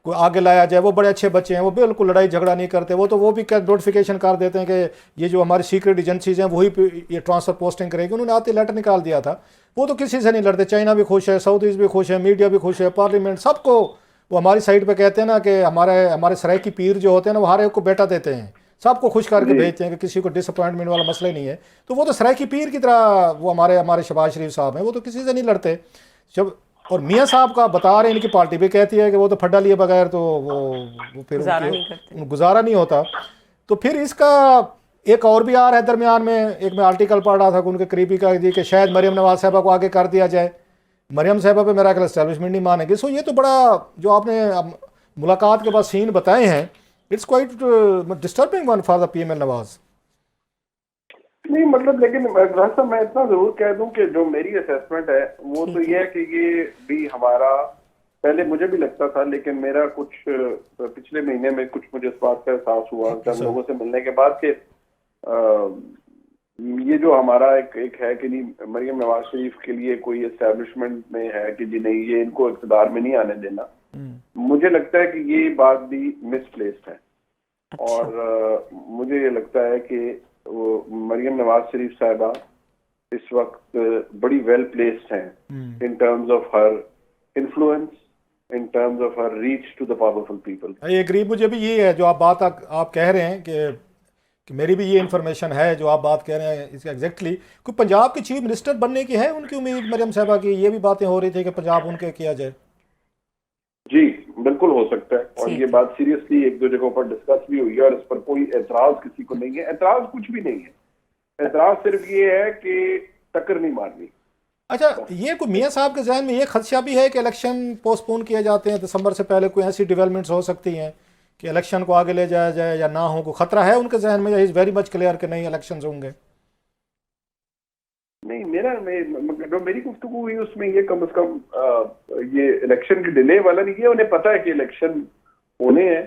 कोई आगे लाया जाए। वो बड़े अच्छे बच्चे हैं, वो बिल्कुल लड़ाई झगड़ा नहीं करते, वो भी नोटिफिकेशन कर देते हैं कि ये जो हमारी सीक्रेट एजेंसीज हैं वही ये ट्रांसफ़र पोस्टिंग करेगी। उन्होंने आते लेटर निकाल दिया था। वो तो किसी से नहीं लड़ते, चाइना भी खुश है, सऊदीज़ भी खुश है, मीडिया भी खुश है, पार्लियामेंट सबको वो हमारी साइड पे कहते हैं ना कि हमारे सराइकी पीर जो होते हैं ना वो हर एक को बेटा देते हैं, सबको खुश करके भेजते हैं कि किसी को डिसअपॉइंटमेंट वाला मसला ही नहीं है। तो वो तो सराइकी पीर की तरह वो हमारे शहबाज शरीफ साहब हैं, वो तो किसी से नहीं लड़ते। जब और मियाँ साहब का बता रहे हैं, इनकी पार्टी भी कहती है कि वो तो फड्डा लिए बगैर तो वो फिर गुजारा नहीं होता। तो फिर इसका एक और भी आ रहा है दरमियान में, एक मैं आर्टिकल पढ़ रहा था कि उनके करीबी का जी कि शायद मरियम नवाज साहबा को आगे कर दिया जाए। मरियम साहबा पे मेरा ख्याल एस्टेब्लिशमेंट नहीं मानेगी। सो ये तो बड़ा जो आपने मुलाकात के बाद सीन बताए हैं, it's quite disturbing one for the PM Nawaz. नहीं मतलब, लेकिन साहब मैं इतना जरूर कह दूं कि जो मेरी असेसमेंट है वो तो ये है कि ये भी हमारा, पहले मुझे भी लगता था, लेकिन मेरा कुछ पिछले महीने में कुछ मुझे इस बात का एहसास हुआ चंद लोगों से मिलने के बाद कि ये जो हमारा एक है कि नहीं मरियम नवाज शरीफ के लिए कोई एस्टेब्लिशमेंट में है कि जी नहीं ये इनको इक़्तिदार में नहीं आने देना। मुझे लगता है कि ये बात भी मिसप्लेस्ड है। अच्छा। और मुझे ये लगता है कि मरियम नवाज शरीफ साहिबा इस वक्त बड़ी वेल प्लेस्ड हैं in terms of her influence, in terms of her reach to the powerful people. ये एग्री, मुझे भी ये है जो आप कह रहे हैं कि मेरी भी ये इन्फॉर्मेशन है जो आप बात कह रहे हैं इसका एग्जैक्टली। कोई पंजाब की चीफ मिनिस्टर बनने की है उनकी उम्मीद मरियम साहबा की? ये भी बातें हो रही थी कि पंजाब उनके किया जाए। जी बिल्कुल हो सकता है, और ये बात सीरियसली एक दो जगहों पर डिस्कस भी हुई है और इस पर कोई एतराज किसी को नहीं है। एतराज कुछ भी नहीं है, एतराज सिर्फ ये है कि टक्कर नहीं मारनी। अच्छा, ये कोई मियाँ साहब के जहन में ये खदशा भी है कि इलेक्शन पोस्टपोन किए जाते हैं दिसंबर से पहले, कोई ऐसी डेवलपमेंट्स हो सकती हैं कि इलेक्शन को आगे ले जाया जाए या ना हो? कोई खतरा है उनके जहन में, या इज वेरी मच क्लियर कि नहीं इलेक्शन होंगे? नहीं, जो मेरी गुफ्तगू हुई उसमें ये कम से कम ये इलेक्शन की डिले वाला नहीं है। उन्हें पता है कि इलेक्शन होने हैं,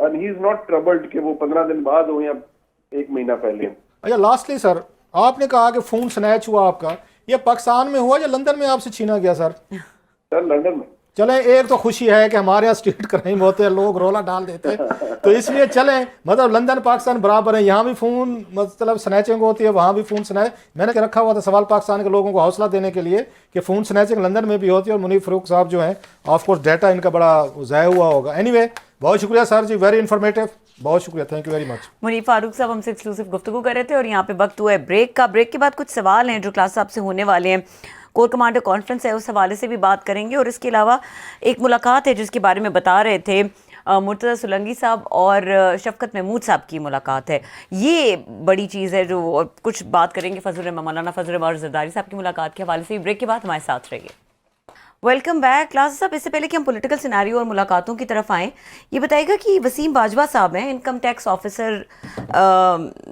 and he is not troubled कि वो 15 दिन बाद हो या 1 महीना पहले। अच्छा, लास्टली सर, आपने कहा कि फोन स्नैच हुआ आपका, ये पाकिस्तान में हुआ या लंदन में आपसे छीना गया सर? सर लंदन में। चलें, एक तो खुशी है कि हमारे यहाँ स्ट्रीट क्राइम होते हैं, लोग रोला डाल देते हैं, तो इसलिए चलें, मतलब लंदन पाकिस्तान बराबर है। यहाँ भी फ़ोन मतलब स्नैचिंग होती है, वहाँ भी फ़ोन स्नैच। मैंने रखा हुआ था सवाल पाकिस्तान के लोगों को हौसला देने के लिए कि फ़ोन स्नैचिंग लंदन में भी होती है, और मुनीफ फ़ारूक साहब जो हैं ऑफकोर्स डाटा इनका बड़ा ज़ाया हुआ होगा। एनीवे, बहुत शुक्रिया सर जी, वेरी इन्फॉर्मेटिव, बहुत शुक्रिया, thank you very much. Munif Farooq साहब हमसे एक्सक्लूसिव गुफ्तगू कर रहे थे, और यहाँ पे वक्त हुआ है ब्रेक का। ब्रेक के बाद कुछ सवाल हैं जो क्लास साहब से होने वाले हैं, कोर कमांडर कॉन्फ्रेंस है उस हवाले से भी बात करेंगे, और इसके अलावा एक मुलाकात है जिसके बारे में बता रहे थे मुर्तज़ा सुलंगी साहब और शफकत महमूद साहब की मुलाकात है। ये बड़ी चीज़ है जो, और कुछ बात करेंगे मौलाना फजल रहमान जरदारी साहब की मुलाकात के हवाले से। ब्रेक के बाद हमारे साथ रहिए। वेलकम बैक क्लास साहब। इससे पहले कि हम पॉलिटिकल सिनेरियो और मुलाकातों की तरफ आएँ, ये बताइएगा कि वसीम बाजवा साहब हैं, इनकम टैक्स ऑफिसर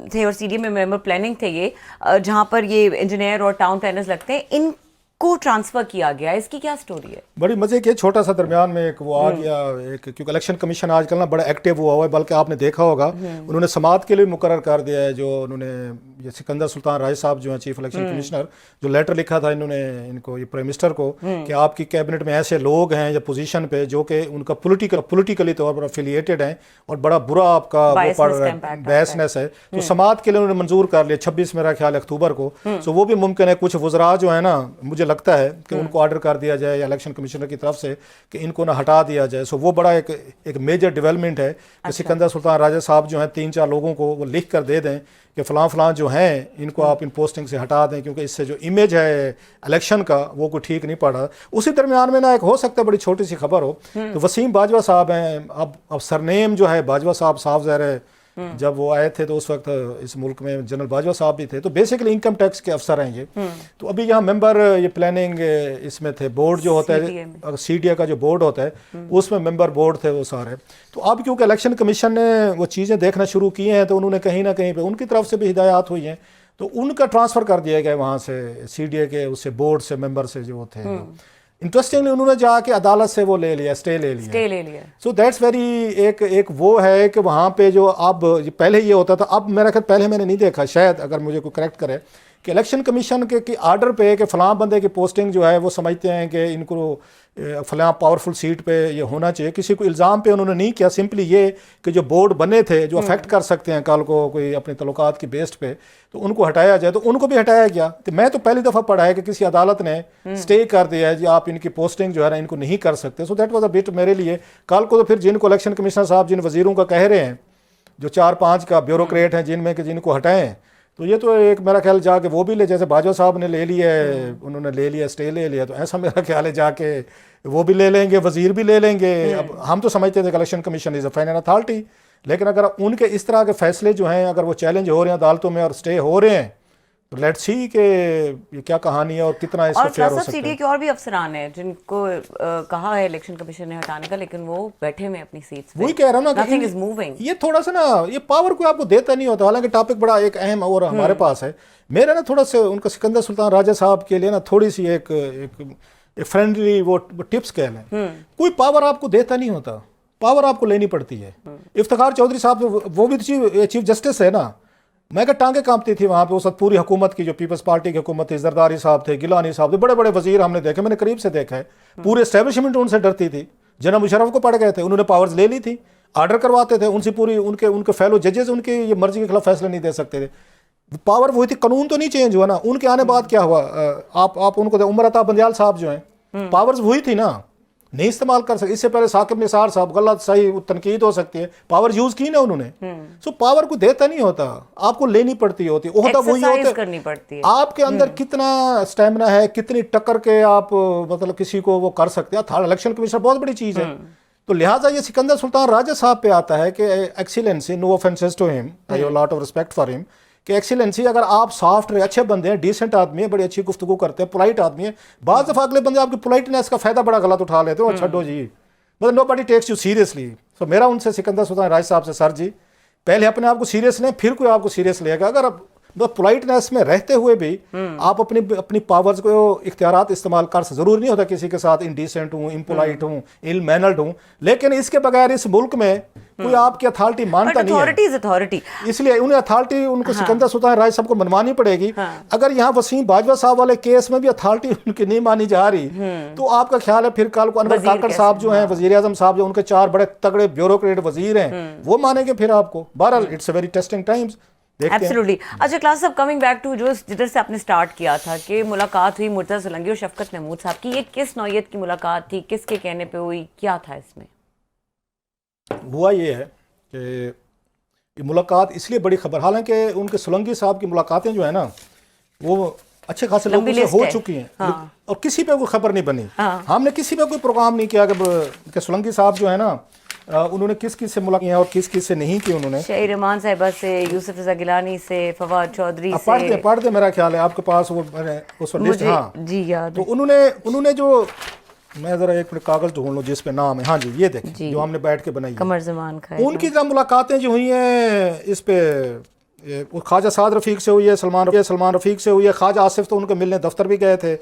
थे और सीडीए में मेंबर प्लानिंग थे, ये जहाँ पर ये इंजीनियर और टाउन प्लानर्स लगते हैं, इनको ट्रांसफ़र किया गया, इसकी क्या स्टोरी है? बड़ी मज़े के छोटा सा दरमियान में एक वो आ गया, एक क्योंकि इलेक्शन कमीशन आजकल ना बड़ा एक्टिव हुआ है, बल्कि आपने देखा होगा उन्होंने समात के लिए मुकर्रर कर दिया है, जो उन्होंने ये सिकंदर सुल्तान राय साहब जो हैं चीफ इलेक्शन कमिश्नर, जो लेटर लिखा था इन्होंने इनको, ये प्राइम मिनिस्टर को, कि आपकी कैबिनेट में ऐसे लोग हैं या पोजीशन पे जो कि उनका पोलिटिकली तौर पर अफिलिएटेड हैं और बड़ा बुरा आपका वो पड़ रहा है, बैसनेस है, तो समात के लिए उन्होंने मंजूर कर लिया 26 मेरा ख्याल अक्टूबर को। सो वो भी मुमकिन है कुछ वज़रा जो है ना, मुझे लगता है कि उनको ऑर्डर कर दिया जाए इलेक्शन कमिश्नर की तरफ से कि इनको ना हटा दिया जाए। सो वो बड़ा एक मेजर डेवलपमेंट है कि सिकंदर सुल्तान राजा साहब जो हैं 3-4 लोगों को वो लिख कर दे दें कि फ़लाँ जो हैं इनको आप इन पोस्टिंग से हटा दें, क्योंकि इससे जो इमेज है इलेक्शन का वो कोई ठीक नहीं पड़ रहा। उसी दरमियान में ना एक हो सकता है बड़ी छोटी सी खबर हो, तो वसीम बाजवा साहब हैं, अब सरनेम जो है बाजवा साहब साफ ज़ाहिर है जब वो आए थे तो उस वक्त इस मुल्क में जनरल बाजवा साहब भी थे, तो बेसिकली इनकम टैक्स के अफसर हैं ये। तो अभी यहाँ मेंबर ये प्लानिंग इसमें थे, बोर्ड जो होता है CDA का जो बोर्ड होता है उसमें मेंबर बोर्ड थे वो सारे। तो अब क्योंकि इलेक्शन कमीशन ने वो चीज़ें देखना शुरू की हैं तो उन्होंने कहीं ना कहीं पे उनकी तरफ से भी हिदायत हुई हैं, तो उनका ट्रांसफ़र कर दिया गया वहाँ से CDA के उससे बोर्ड से मेंबर से जो थे। इंटरेस्टिंगली उन्होंने जाके अदालत से वो ले लिया, स्टे ले लिया। सो दैट्स वेरी एक वो है कि वहाँ पे जो अब पहले ये होता था, अब मेरा ख्याल पहले मैंने नहीं देखा, शायद अगर मुझे कोई करेक्ट करे, कि इलेक्शन कमीशन के आर्डर पे कि फ़लाँ बंदे की पोस्टिंग जो है वो समझते हैं कि इनको फ़लाँ पावरफुल सीट पे ये होना चाहिए। किसी को इल्ज़ाम पे उन्होंने नहीं किया, सिंपली ये कि जो बोर्ड बने थे जो अफेक्ट कर सकते हैं कल को कोई अपने तल्लुकात की बेस्ड पे, तो उनको हटाया जाए, तो उनको भी हटाया गया। तो मैं तो पहली दफ़ा पढ़ा है कि किसी अदालत ने स्टे कर दिया है जी आप इनकी पोस्टिंग जो है ना इनको नहीं कर सकते। So that was a bit मेरे लिए। कल को तो फिर जिनको इलेक्शन कमिश्नर साहब जिन वजीरों का कह रहे हैं, जो 4-5 का ब्यूरोक्रेट हैं जिनमें कि जिनको हटाएं, तो ये तो एक मेरा ख्याल जाके वो भी ले, जैसे बाजवा साहब ने ले लिया है, उन्होंने ले लिया, स्टे ले लिया, तो ऐसा मेरा ख्याल है जाके वो भी ले लेंगे, वजीर भी ले लेंगे। अब हम तो समझते थे election commission is a final authority, लेकिन अगर उनके इस तरह के फैसले जो हैं अगर वो चैलेंज हो रहे हैं अदालतों में और स्टे हो रहे हैं, तो लेट्स सी कि ये क्या कहानी है और कितना इसका फेयर हो सकता है। CDA के और भी अफसरान हैं जिनको कहा है इलेक्शन कमीशन ने हटाने का, लेकिन वो बैठे हुए अपनी सीट्स पे। वही कह रहा हूँ ना Nothing is moving। ये थोड़ा सा ना ये पावर कोई आपको देता नहीं होता। हालांकि टॉपिक बड़ा एक अहम और हमारे पास है। मेरा ना थोड़ा सा उनका सिकंदर सुल्तान राजा साहब के लिए ना थोड़ी सी एक फ्रेंडली वो टिप्स कह लें, कोई पावर आपको देता नहीं होता, पावर आपको लेनी पड़ती है। इफ्तिखार चौधरी साहब वो भी चीफ जस्टिस है ना, मैं क्या टांगे कांपती थी वहाँ पे उस वक्त पूरी हुकूमत की, जो पीपल्स पार्टी की हुकूमत थी, जरदारी साहब थे, गिलानी साहब थे, बड़े बड़े वजीर हमने देखे, मैंने करीब से देखा है। पूरे एस्टेब्लिशमेंट उनसे डरती थी। जनाब मुशर्रफ को पड़ गए थे, उन्होंने पावर्स ले ली थी, ऑर्डर करवाते थे उनसे पूरी, उनके फेलो जजेस उनके ये मर्जी के खिलाफ फैसले नहीं दे सकते थे। पावर वही थी, कानून तो नहीं चेंज हुआ ना। उनके आने बाद क्या हुआ, आप उनको उमर अता बंदियाल साहब जो हैं, पावर्स वही थी ना, नहीं इस्तेमाल कर सकते। इससे पहले साकिब निसार साहब, गलत सही तनकीद हो सकती है, पावर यूज की ना उन्होंने। सो पावर को देता नहीं होता, आपको लेनी पड़ती होती, ओहदा वही होता करनी पड़ती है। आपके अंदर कितना स्टेमिना है, कितनी टक्कर के आप मतलब किसी को वो कर सकते हैं। थर्ड इलेक्शन कमीशन बहुत बड़ी चीज़ है। तो लिहाजा ये सिकंदर सुल्तान राजा साहब पे आता है कि excellency, no offences to him, I have lot of respect for him, कि एक्सीलेंसी अगर आप सॉफ्ट अच्छे बंदे हैं, डिसेंट आदमी है, बड़ी अच्छी गुफ्तगू करते हैं, पोलाइट आदमी है, बाज़ दफ़ा अगले बंदे आपकी पोलाइटनेस का फ़ायदा बड़ा गलत उठा लेते हो, छड्डो जी, मतलब नोबडी टेक्स यू सीरियसली। सो मेरा उनसे सिकंदर सुल्तान राजा साहब से, सर जी पहले अपने आप को सीरियस लें, फिर कोई आपको सीरियस लेगा। अगर आप पोलाइटनेस में रहते हुए भी आप अपनी पावर्स को इख्तियारात इस्तेमाल कर सकते। ज़रूरी नहीं होता किसी के साथ इनडिसेंट हूँ, इम्पोलाइट हूँ, इल मैनर्ड हूँ, लेकिन इसके बगैर इस मुल्क में कोई आपकी अथॉरिटी मानता नहीं है। अथॉरिटी, इसलिए उन्हें अथॉरिटी उनको सिकंदर सुल्तान राजा साहब को मनवानी पड़ेगी। अगर यहाँ वसीम बाजवा साहब वाले केस में भी अथॉरिटी उनकी नहीं मानी जा रही, तो आपका ख्याल है फिर कल को अनवर काकड़ साहब जो हैं, वजीर आजम साहब जो, उनके 4 बड़े तगड़े ब्यूरोक्रेट वजीर हैं, वो मानेंगे फिर आपको? बहरहाल it's a very testing times. Absolutely. अच्छा क्लास, अब कमिंग बैक टू जो जिधर से आपने स्टार्ट किया था कि मुलाकात हुई मुर्तज़ा सोलंकी और शफकत महमूद साहब की, ये किस नौयत की मुलाकात थी, किसके कहने पे हुई, क्या था इसमें? हुआ ये है कि ये मुलाकात इसलिए बड़ी खबर, हालांकि उनके सोलंकी साहब की मुलाकातें जो है ना वो अच्छे खासे लोगों से हो चुकी हैं, और किसी पे कोई खबर नहीं बनी। हमने किसी पे कोई प्रोग्राम नहीं किया कि सोलंकी साहब जो है ना उन्होंने किस किस से मुलाकात की और किस किस से नहीं की। उन्होंने शाहिर रहमान साहिबा से, यूसुफ रज़ा गिलानी से, फवाद चौधरी से, पढ़ दे मेरा ख्याल है आपके पास वो उस लिस्ट। हाँ जी याद। तो उन्होंने जो, मैं जरा एक मिनट कागज ढूंढ लूँ जिस पे नाम है, हाँ जी ये देखें जो हमने बैठ के बनाई, कमर ज़मान खान, उनकी जब मुलाकातें जो हुई हैं इस पे ख्वाजा साद रफीक से हुई है, सलमान रफीक से हुई है, ख्वाजा आसिफ तो उनके मिलने दफ्तर भी गए थे,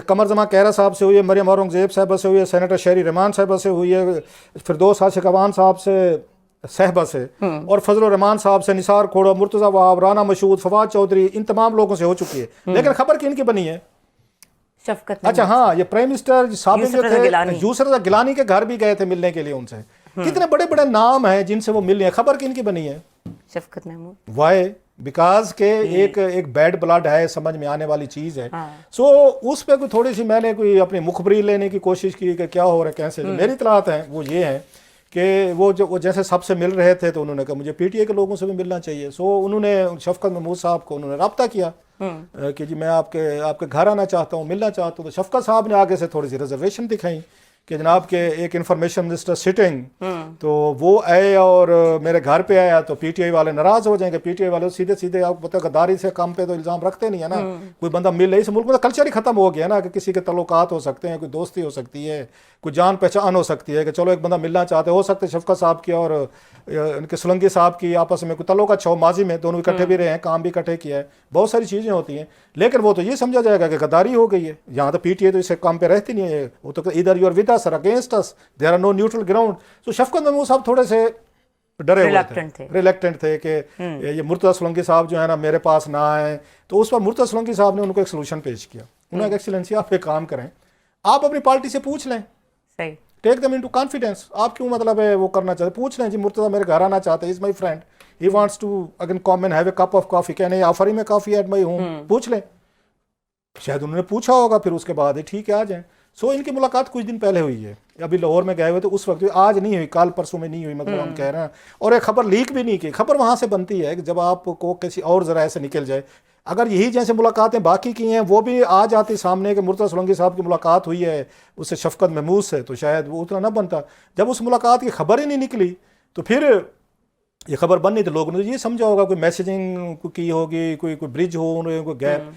कमर जमा कहरा साहब से हुई है, मरियम औरंगजेब साहबा से हुई है, सेनेटर शहरी रहमान साहबा से हुई है, फिरदौस आशिक अवान साहब से साहबा से, और फजल रहमान साहब से, निसार खोड़ा, मुर्तज़ा वहाब, राना मशहूद, फवाद चौधरी, इन तमाम लोगों से हो चुकी है। लेकिन खबर किन की बनी है? शफकत। अच्छा हाँ, ये प्राइम मिनिस्टर साबिक जो थे यूसुफ रज़ा गिलानी के घर भी गए थे मिलने के लिए उनसे। कितने बड़े बड़े नाम हैं जिनसे वो मिले हैं, खबर किन की बनी है? शफकत महमूद। वाई विकास के एक बैड ब्लड है, समझ में आने वाली चीज़ है। सो उस पर कोई थोड़ी सी मैंने कोई अपनी मुखबरी लेने की कोशिश की कि क्या हो रहा है कैसे। जो मेरी इतलात हैं वो ये हैं कि वो जैसे सबसे मिल रहे थे तो उन्होंने कहा मुझे पीटीआई के लोगों से भी मिलना चाहिए। सो उन्होंने शफकत महमूद साहब को उन्होंने रब्ता किया कि जी मैं आपके घर आना चाहता हूँ, मिलना चाहता हूँ। तो शफकत साहब ने आगे से थोड़ी सी रिजर्वेशन दिखाई कि जनाब के एक इंफॉर्मेशन मिनिस्टर सिटिंग, तो वो आए और मेरे घर पे आया तो पीटीआई वाले नाराज हो जाएंगे। पीटीआई वाले सीधे सीधे आपको पता है गद्दारी से काम पे तो इल्जाम रखते नहीं है ना। कोई बंदा मिल इस मुल्क में तो कल्चर ही खत्म हो गया ना कि किसी के तल्लुकात हो सकते हैं, कोई दोस्ती हो सकती है, कोई जान पहचान हो सकती है कि चलो एक बंदा मिलना चाहते हो सकते शफकत साहब की और इनके सोलंकी साहब की आपस में कोई तल्लुकात छो माजी में दोनों इकट्ठे भी रहे हैं, काम भी इकट्ठे किया है, बहुत सारी चीज़ें होती हैं। लेकिन वो तो ये समझा जाएगा कि गद्दारी हो गई है। यहाँ तो पीटीआई तो इस काम पे रहती नहीं है, वो तो इधर यू आर विद अस और against us, there are no neutral ground. तो शफकत महमूद साहब थोड़े से डरे हुए थे, रिलेक्टेंट थे कि ये मुर्तज़ा सोलंकी साहब जो है ना मेरे पास ना आए। तो उस पर मुर्तज़ा सोलंकी साहब ने उनको एक सोल्यूशन पेश किया। उन्होंने कहा एक्सीलेंसी आप एक काम करें, आप अपनी पार्टी से पूछ लें, सही टेक देम इनटू कॉन्फिडेंस। आप क्यों मतलब है वो करना चाहते, पूछ लें जी मुर्तज़ा मेरे घर आना चाहते हैं, is my friend, he wants to again come and have a cup of coffee, can I offer him a coffee at my home, पूछ लें। शायद उन्होंने पूछा होगा, फिर उसके बाद ही ठीक है आ जाएं। सो इनकी मुलाकात कुछ दिन पहले हुई है, अभी लाहौर में गए हुए तो उस वक्त आज नहीं हुई, कल परसों में नहीं हुई, मतलब हम कह रहे हैं। और एक खबर लीक भी नहीं की, खबर वहाँ से बनती है कि जब आपको किसी और ज़राए से निकल जाए। अगर यही जैसे मुलाकातें बाकी की हैं वो भी आ जाती सामने कि मुर्तज़ा सोलंकी साहब की मुलाकात हुई है उससे शफकत महमूद से, तो शायद वो उतना ना बनता। जब उस मुलाकात की खबर ही नहीं निकली तो फिर ये खबर बन नहीं, तो लोगों ने ये समझा होगा कोई मैसेजिंग की होगी, कोई ब्रिज हो, कोई गैप।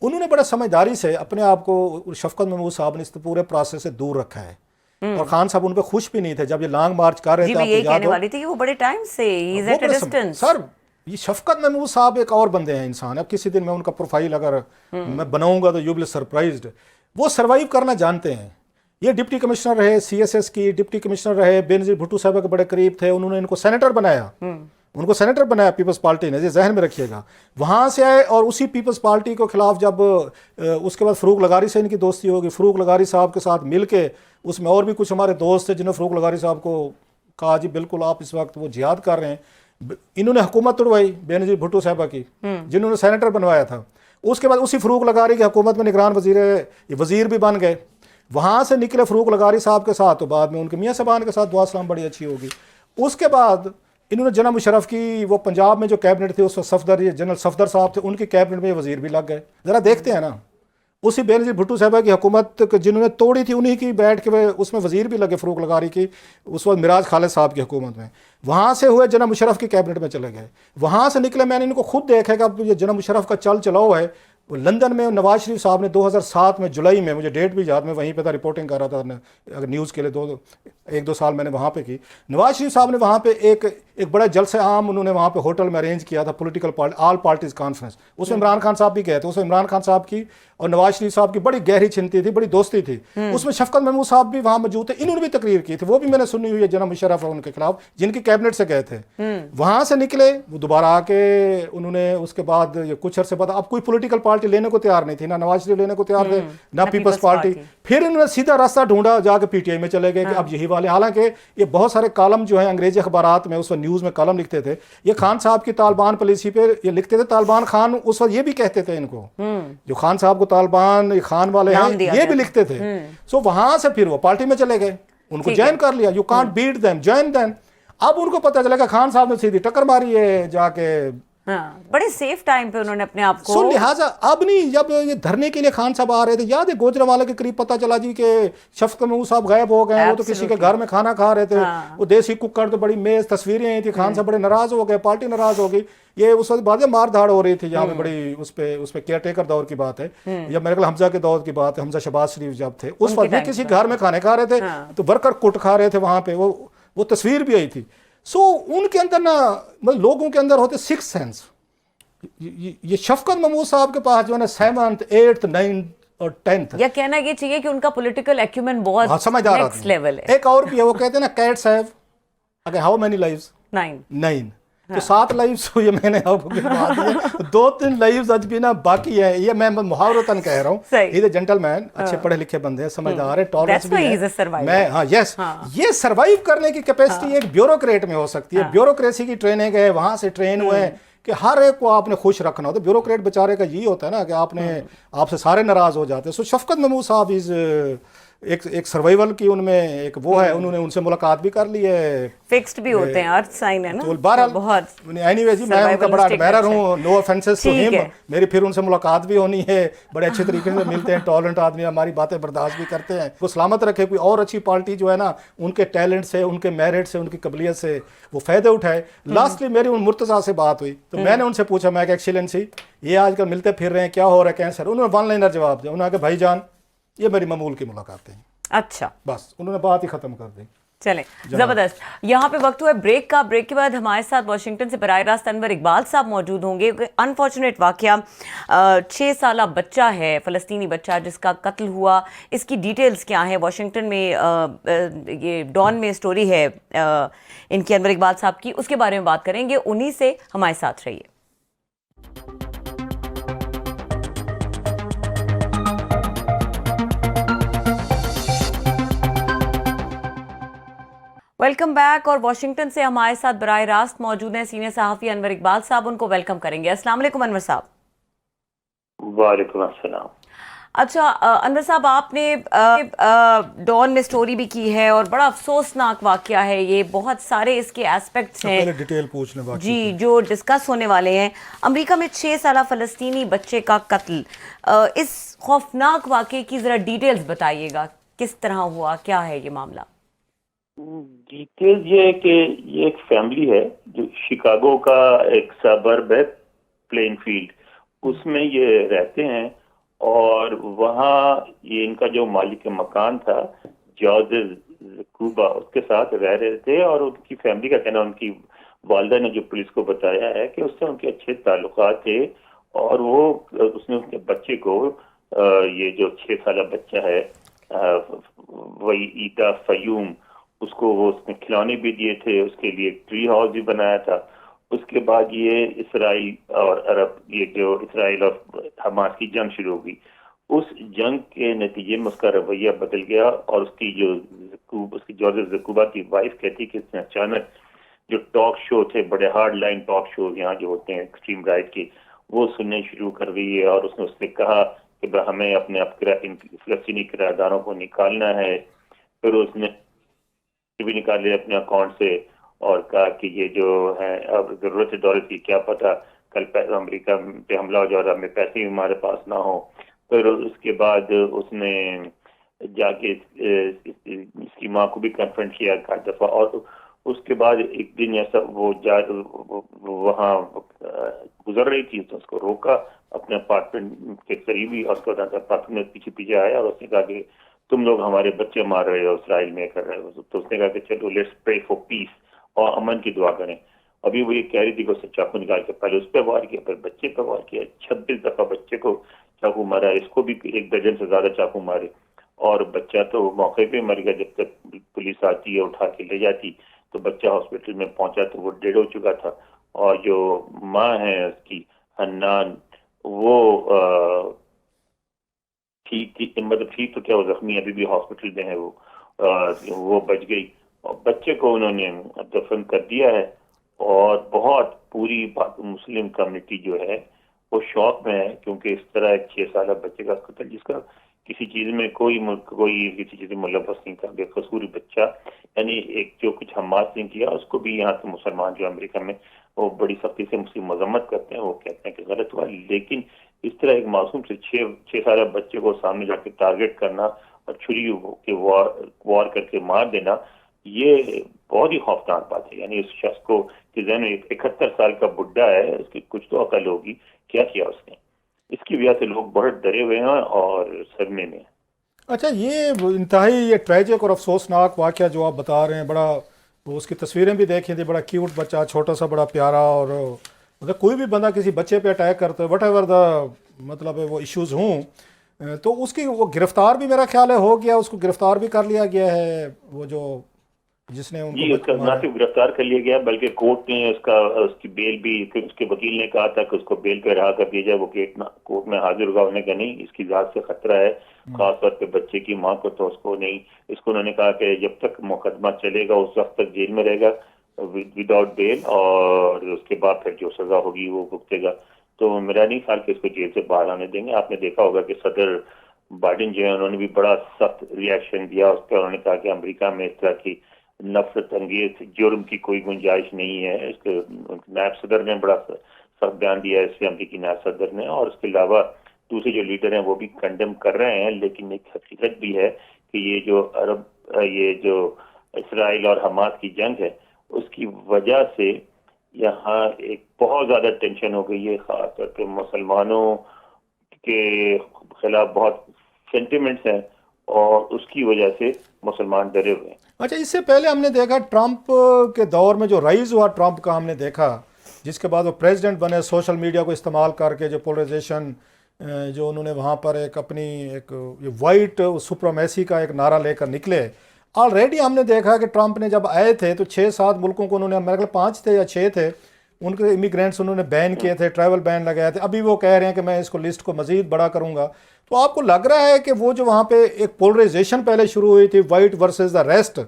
उन्होंने बड़ा समझदारी से अपने आप को शफकत महमूद साहब ने इस पूरे प्रोसेस से दूर रखा है। और खान साहब उन पर खुश भी नहीं थे जब ये लॉन्ग मार्च कर रहे थे। यही कहने वाली थी कि वो बड़े टाइम से he is at a distance. Sir ये शफकत महमूद साहब एक और बंदे हैं इंसान। अब किसी दिन मैं उनका प्रोफाइल अगर मैं बनाऊंगा तो यू विल सरप्राइज्ड। वो सर्वाइव करना जानते हैं। ये डिप्टी कमिश्नर रहे, सीएसएस की डिप्टी कमिश्नर रहे, बेनजीर भुट्टो साहब के बड़े करीब थे, उन्होंने इनको सेनेटर बनाया, उनको सेनेटर बनाया पीपल्स पार्टी ने, ये जहन में रखिएगा। वहाँ से आए और उसी पीपल्स पार्टी के खिलाफ जब उसके बाद फ़रूक लगारी से इनकी दोस्ती होगी, फ़रूक लगारी साहब के साथ मिल के, उसमें और भी कुछ हमारे दोस्त थे जिन्होंने फ़रूक लगारी साहब को कहा जी बिल्कुल आप इस वक्त वो जिहाद कर रहे हैं। इन्होंने हुकूमत तोड़वाई बेनजीर भुट्टो साहबा की, जिन्होंने सेनेटर बनवाया था। उसके बाद उसी फ़रूक लगारी की हुकूमत में निगरान वज़ीर भी बन गए। वहाँ से निकले फ़रूक लगारी साहब के साथ, तो बाद में उनके मियाँ साहबान के साथ दुआ सलाम बड़ी अच्छी होगी। उसके बाद इन्होंने जनाब मुशर्रफ की वो पंजाब में जो कैबिनेट थी उस वक्त जनरल सफदर साहब थे, उनकी कैबिनेट में वज़ीर भी लग गए। ज़रा देखते हैं ना, उसी बेनजीर भुट्टो साहबा की हुकूमत जिन्होंने तोड़ी थी उन्हीं की बैठ के उसमें वज़ीर भी लगे फ़रूक लगारी की, उस वक्त मिराज खालिद साहब की हुकूमत में। वहाँ से हुए जनाब मुशर्रफ की कैबिनेट में चले गए। वहाँ से निकले, मैंने इनको खुद देखा कि अब ये जनाब मुशर्रफ का चल चलाओ है। लंदन में नवाज शरीफ साहब ने 2007 में जुलाई में, मुझे डेट भी याद, में वहीं पे था, रिपोर्टिंग कर रहा था अगर न्यूज़ के लिए, एक दो साल मैंने वहाँ पे की। नवाज शरीफ साहब ने वहाँ पे एक बड़ा जलसे आम उन्होंने वहाँ पे होटल में अरेंज किया था, political party all parties conference. उसमें इमरान खान साहब भी गए थे। उसमें इमरान खान साहब की और नवाज शरीफ साहब की बड़ी गहरी चिंती थी, बड़ी दोस्ती थी। उसमें शफकत महमूद साहब भी वहाँ मौजूद थे, इन्होंने भी तकरीर की थी, वो भी मैंने सुनी हुई है जनाब मुशर्रफ और उनके खिलाफ, जिनकी कैबिनेट से गए थे। वहाँ से निकले वो दोबारा आके उन्होंने उसके बाद कुछ अरसे बाद अब कोई पॉलिटिकल पार्टी लेने को तैयार नहीं थी, ना नवाज शरीफ लेने को तैयार थे, ना पीपल्स पार्टी। फिर इन्होंने सीधा रास्ता ढूंढा, जाके पीटीआई में चले गए कि अब यही वाले। हालांकि ये बहुत सारे कॉलम जो है अंग्रेजी अखबारात में, उस वक्त न्यूज़ में कॉलम लिखते थे, ये खान साहब की तालिबान पॉलिसी पे ये लिखते थे। तालिबान खान उस वक्त ये भी कहते थे इनको, जो खान साहब को तालिबान खान वाले हैं ये भी लिखते थे। सो वहां से फिर वो पार्टी में चले गए, उनको ज्वाइन कर लिया। You can't beat them, join them. अब उनको पता चलेगा खान साहब ने सीधी टक्कर मारी है जाके। बड़े सेफ टाइम पे उन्होंने अपने आप को। सो लिहाजा अब नहीं, जब ये धरने के लिए खान साहब आ रहे थे, याद है गोजरावाला के करीब पता चला जी कि शफकत महमूद साहब गायब हो गए, वो तो किसी के घर में खाना खा रहे थे। वो देसी कुकर तो बड़ी मेज तस्वीरें आई थी, खान साहब बड़े नाराज हो गए, पार्टी नाराज हो गई। ये उस वक्त बाद में मार धाड़ हो रही थी यहाँ पे बड़ी, उस पे केयर टेकर दौर की बात है, या मेरे ख्याल हमजा के दौर की बात है, हमजा शहबाज शरीफ जब थे उस वक्त भी किसी घर में खाने खा रहे थे, तो वर्कर कुट खा रहे थे वहां पे, वो तस्वीर भी आई थी। सो उनके अंदर ना, मतलब लोगों के अंदर होते सिक्स सेंस। ये शफकत महमूद साहब के पास जो है ना 7th 8th 9th और 10th, या कहना ये चाहिए कि उनका पॉलिटिकल एक्यूमेन बहुत समझदार नेक्स्ट लेवल है। एक और भी है, वो कहते हैं ना कैट्स हैव अगर हाउ मेनी लाइव्स, 9 तो 7 लाइव्स हुई। मैंने आपको 2-3 लाइव्स आज भी ना बाकी है। ये मैं मुहावरतन कह रहा हूँ, ये जेंटलमैन, अच्छे पढ़े लिखे बंदे हैं, समझदार है, टॉलरेंस भी है। मैं यस, ये सर्वाइव करने की कैपेसिटी एक ब्यूरोक्रेट में हो सकती है। ब्यूरोक्रेसी की ट्रेनिंग है, वहां से ट्रेन हुए कि हर एक को आपने खुश रखना होता है। ब्यूरोक्रेट बेचारे का यही होता है ना कि आपने आपसे सारे नाराज हो जाते हैं। सो शफकत महमूद साहब इज एक सर्वाइवल की उनमें एक वो है, उन्होंने उनसे मुलाकात भी कर ली है, फिक्स्ड भी होते हैं, अर्थ साइन है ना, तो बहरहाल बहुत एनीवे जी मैं उनका बड़ा एडमायरर हूँ, नो ऑफेंसेस टू ठीक हिम। है। मेरी फिर उनसे मुलाकात भी होनी है, बड़े अच्छे तरीके से मिलते हैं, टॉलरेंट आदमी, हमारी बातें बर्दाश्त भी करते हैं। वो सलामत रखे, कोई और अच्छी पार्टी जो है ना उनके टैलेंट से, उनके मेरिट से, उनकी कबलियत से वो फायदे उठाए। लास्टली मेरी उन मुर्तज़ा से बात हुई तो मैंने उनसे पूछा, मैं एक्सीलेंसी ये आजकल मिलते फिर रहे हैं, क्या हो रहा है कैंसर? उन्होंने वन लाइनर जवाब दिया, उन्होंने कहा भाईजान ये मेरी मामूल की मुलाकातें हैं। अच्छा, बस उन्होंने बात ही खत्म कर दी। चलें, जबरदस्त। यहाँ पे वक्त हुआ है ब्रेक का। ब्रेक के बाद हमारे साथ वाशिंगटन से बराह रास्त अनवर इकबाल साहब मौजूद होंगे। अनफॉर्चुनेट वाकया, 6 साला बच्चा है, फ़लस्तीनी बच्चा जिसका कत्ल हुआ, इसकी डिटेल्स क्या है? वाशिंगटन में ये डॉन में स्टोरी है इनकी, अनवर इकबाल साहब की, उसके बारे में बात करेंगे। उन्हीं से हमारे साथ रहिए। Welcome back. और वाशिंगटन से हमारे साथ बराह रास्त मौजूद हैं सीनियर सहाफ़ी अनवर इकबाल साहब, उनको वेलकम करेंगे। अस्सलाम वालेकुम अनवर साहब। वालेकुम अस्सलाम। अच्छा अनवर साहब, आपने डॉन में स्टोरी भी की है और बड़ा अफसोसनाक वाकया है ये, बहुत सारे इसके एस्पेक्ट्स हैं, पहले डिटेल पूछने बाकी जी, जो डिस्कस होने वाले हैं। अमेरिका में 6 साला फ़लस्तीनी बच्चे का कत्ल, इस खौफनाक वाकये की ज़रा डिटेल्स बताइएगा, किस तरह हुआ, क्या है ये मामला? डिटेल ये है कि ये एक फैमिली है जो शिकागो का एक सबर्ब है, प्लेनफील्ड, उसमें ये रहते हैं। और वहाँ ये इनका जो मालिक मकान था जॉर्ज ज़कूबा, उसके साथ रह रहे थे। और उनकी फैमिली का कहना, उनकी वालिदा ने जो पुलिस को बताया है कि उससे उनके अच्छे ताल्लुकात थे। और वो उसने उसके बच्चे को, ये जो 6 साला बच्चा है वही ईदा फयूम, उसको वो उसने खिलौने भी दिए थे, उसके लिए एक ट्री हाउस भी बनाया था। उसके बाद ये इसराइल और अरब, ये जो इसराइल और हमास की जंग शुरू हो गई, उस जंग के नतीजे में उसका रवैया बदल गया। और उसकी जो उसकी जॉर्ज ज़कूबा की वाइफ कहती कि इसने अचानक जो टॉक शो थे, बड़े हार्ड लाइन टॉक शो यहाँ जो होते हैं एक्सट्रीम राइट के, वो सुनने शुरू कर दी है। और उसने कहा कि हमें अपने फ़लस्तीनी किराएदारों को निकालना है। फिर उसने भी निकाले अपने अकाउंट से और कहा कि ये जो है अब जरूरत है डॉलर की, क्या पता कल अमेरिका पे हमला हो जाए और हमें पैसे भी हमारे पास ना हो। फिर उसके बाद उसने जाके इसकी माँ को भी कन्फ्रंट किया एक दफा। और उसके बाद एक दिन ऐसा वो वहाँ गुजर रही थी तो उसको रोका अपने अपार्टमेंट के करीब ही, और उसको अपार्टमेंट में पीछे पीछे आया और उसने कहा कि तुम लोग हमारे बच्चे मार रहे हो, इसराइल में कर रहे हो। तो उसने कहा कि चलो लेट्स प्रे फॉर पीस, और अमन की दुआ करें। अभी वो ये कह रही थी कि उसने चाकू निकाल के पहले उस पर वार किया, फिर बच्चे पर वार किया। 26 दफा बच्चे को चाकू मारा, इसको भी 1 दर्जन से ज्यादा चाकू मारे। और बच्चा तो मौके पे मर गया। जब तक पुलिस आती है उठा के ले जाती तो बच्चा हॉस्पिटल में पहुंचा तो वो डेड हो चुका था। और जो माँ है उसकी हन्नान, वो ठीक थी, मतलब ठीक तो क्या, वो जख्मी अभी भी हॉस्पिटल में है। वो बच गई और बच्चे को उन्होंने दफन कर दिया है। और बहुत पूरी मुस्लिम कम्युनिटी जो है वो शौक में है, क्योंकि इस तरह एक 6 साल बच्चे का कत्ल, जिसका किसी चीज में कोई किसी चीज में मुलव्वस नहीं था, बेकसूर बच्चा, यानी एक जो कुछ हमास ने किया उसको भी यहाँ के मुसलमान जो अमेरिका में वो बड़ी सख्ती से मुस्लिम मजम्मत करते हैं। वो कहते हैं कि गलत हुआ, लेकिन इस तरह एक मासूम से 6 साल बच्चे को सामने जाके टारगेट करना और छुरी के वार करके मार देना, ये बहुत ही खौफनाक बात है। यानी उस शख्स को कि जहन में 71 साल का बुढ़ा है, उसकी कुछ तो अकल होगी, क्या किया उसने। इसकी वजह से लोग बहुत डरे हुए हैं और सदमे में। अच्छा, ये इंतहाई ये ट्रेजिक और अफसोसनाक वाक़या जो आप बता रहे हैं, बड़ा वो उसकी तस्वीरें भी देखी थी, बड़ा क्यूट बच्चा, छोटा सा, बड़ा प्यारा। और मतलब कोई भी बंदा किसी बच्चे पे अटैक करता है, वट एवर द मतलब वो इश्यूज़ हों, तो उसकी वो गिरफ्तार भी मेरा ख्याल है हो गया, उसको गिरफ्तार भी कर लिया गया है, वो जो जिसने उनको उसका ना सिर्फ गिरफ्तार कर लिया गया बल्कि कोर्ट ने उसकी बेल भी, उसके वकील ने कहा था कि उसको बेल पे रहा कर दिया जाए। वो कोर्ट में हाजिर होगा, उन्होंने कहा नहीं, इसकी जात से खतरा है, खासतौर पे बच्चे की माँ को, तो उसको नहीं। इसको उन्होंने कहा कि जब तक मुकदमा चलेगा उस वक्त तक जेल में रहेगा। विदाउट बेल, और उसके बाद फिर जो सजा होगी वो भुगतेगा। तो मेरा नहीं ख्याल कि इसको जेल से बाहर आने देंगे। आपने देखा होगा कि सदर बाइडेन जो है उन्होंने भी बड़ा सख्त रिएक्शन दिया उस पर। उन्होंने कहा कि अमेरिका में इस तरह की नफरत अंगेज जुर्म की कोई गुंजाइश नहीं है। इसके नायब सदर ने बड़ा सख्त बयान दिया है इससे, अमेरिकी नायब सदर ने। और उसके अलावा दूसरे जो लीडर हैं वो भी कंडेम कर रहे हैं। लेकिन एक हकीकत भी है कि ये जो इसराइल और हमास की जंग है उसकी वजह से यहाँ एक बहुत ज्यादा टेंशन हो गई है। खासतौर पर मुसलमानों के खिलाफ बहुत सेंटिमेंट्स हैं और उसकी वजह से मुसलमान डरे हुए हैं। अच्छा, इससे पहले हमने देखा ट्रंप के दौर में जो राइज हुआ ट्रंप का, हमने देखा जिसके बाद वो प्रेसिडेंट बने, सोशल मीडिया को इस्तेमाल करके जो पोलराइजेशन जो उन्होंने वहाँ पर एक अपनी एक वाइट सुप्रीमेसी का एक नारा लेकर निकले। ऑलरेडी हमने देखा कि ट्रंप ने जब आए थे तो 6-7 मुल्कों को उन्होंने, मेरे ख्याल 5 थे या 6 थे, उनके इमिग्रेंट्स उन्होंने बैन किए थे, ट्रैवल बैन लगाए थे। अभी वो कह रहे हैं कि मैं इसको लिस्ट को मजीद बड़ा करूँगा। तो आपको लग रहा है कि वो जो वहाँ पे एक पोलराइजेशन पहले शुरू हुई थी, वाइट वर्सेस द रेस्ट,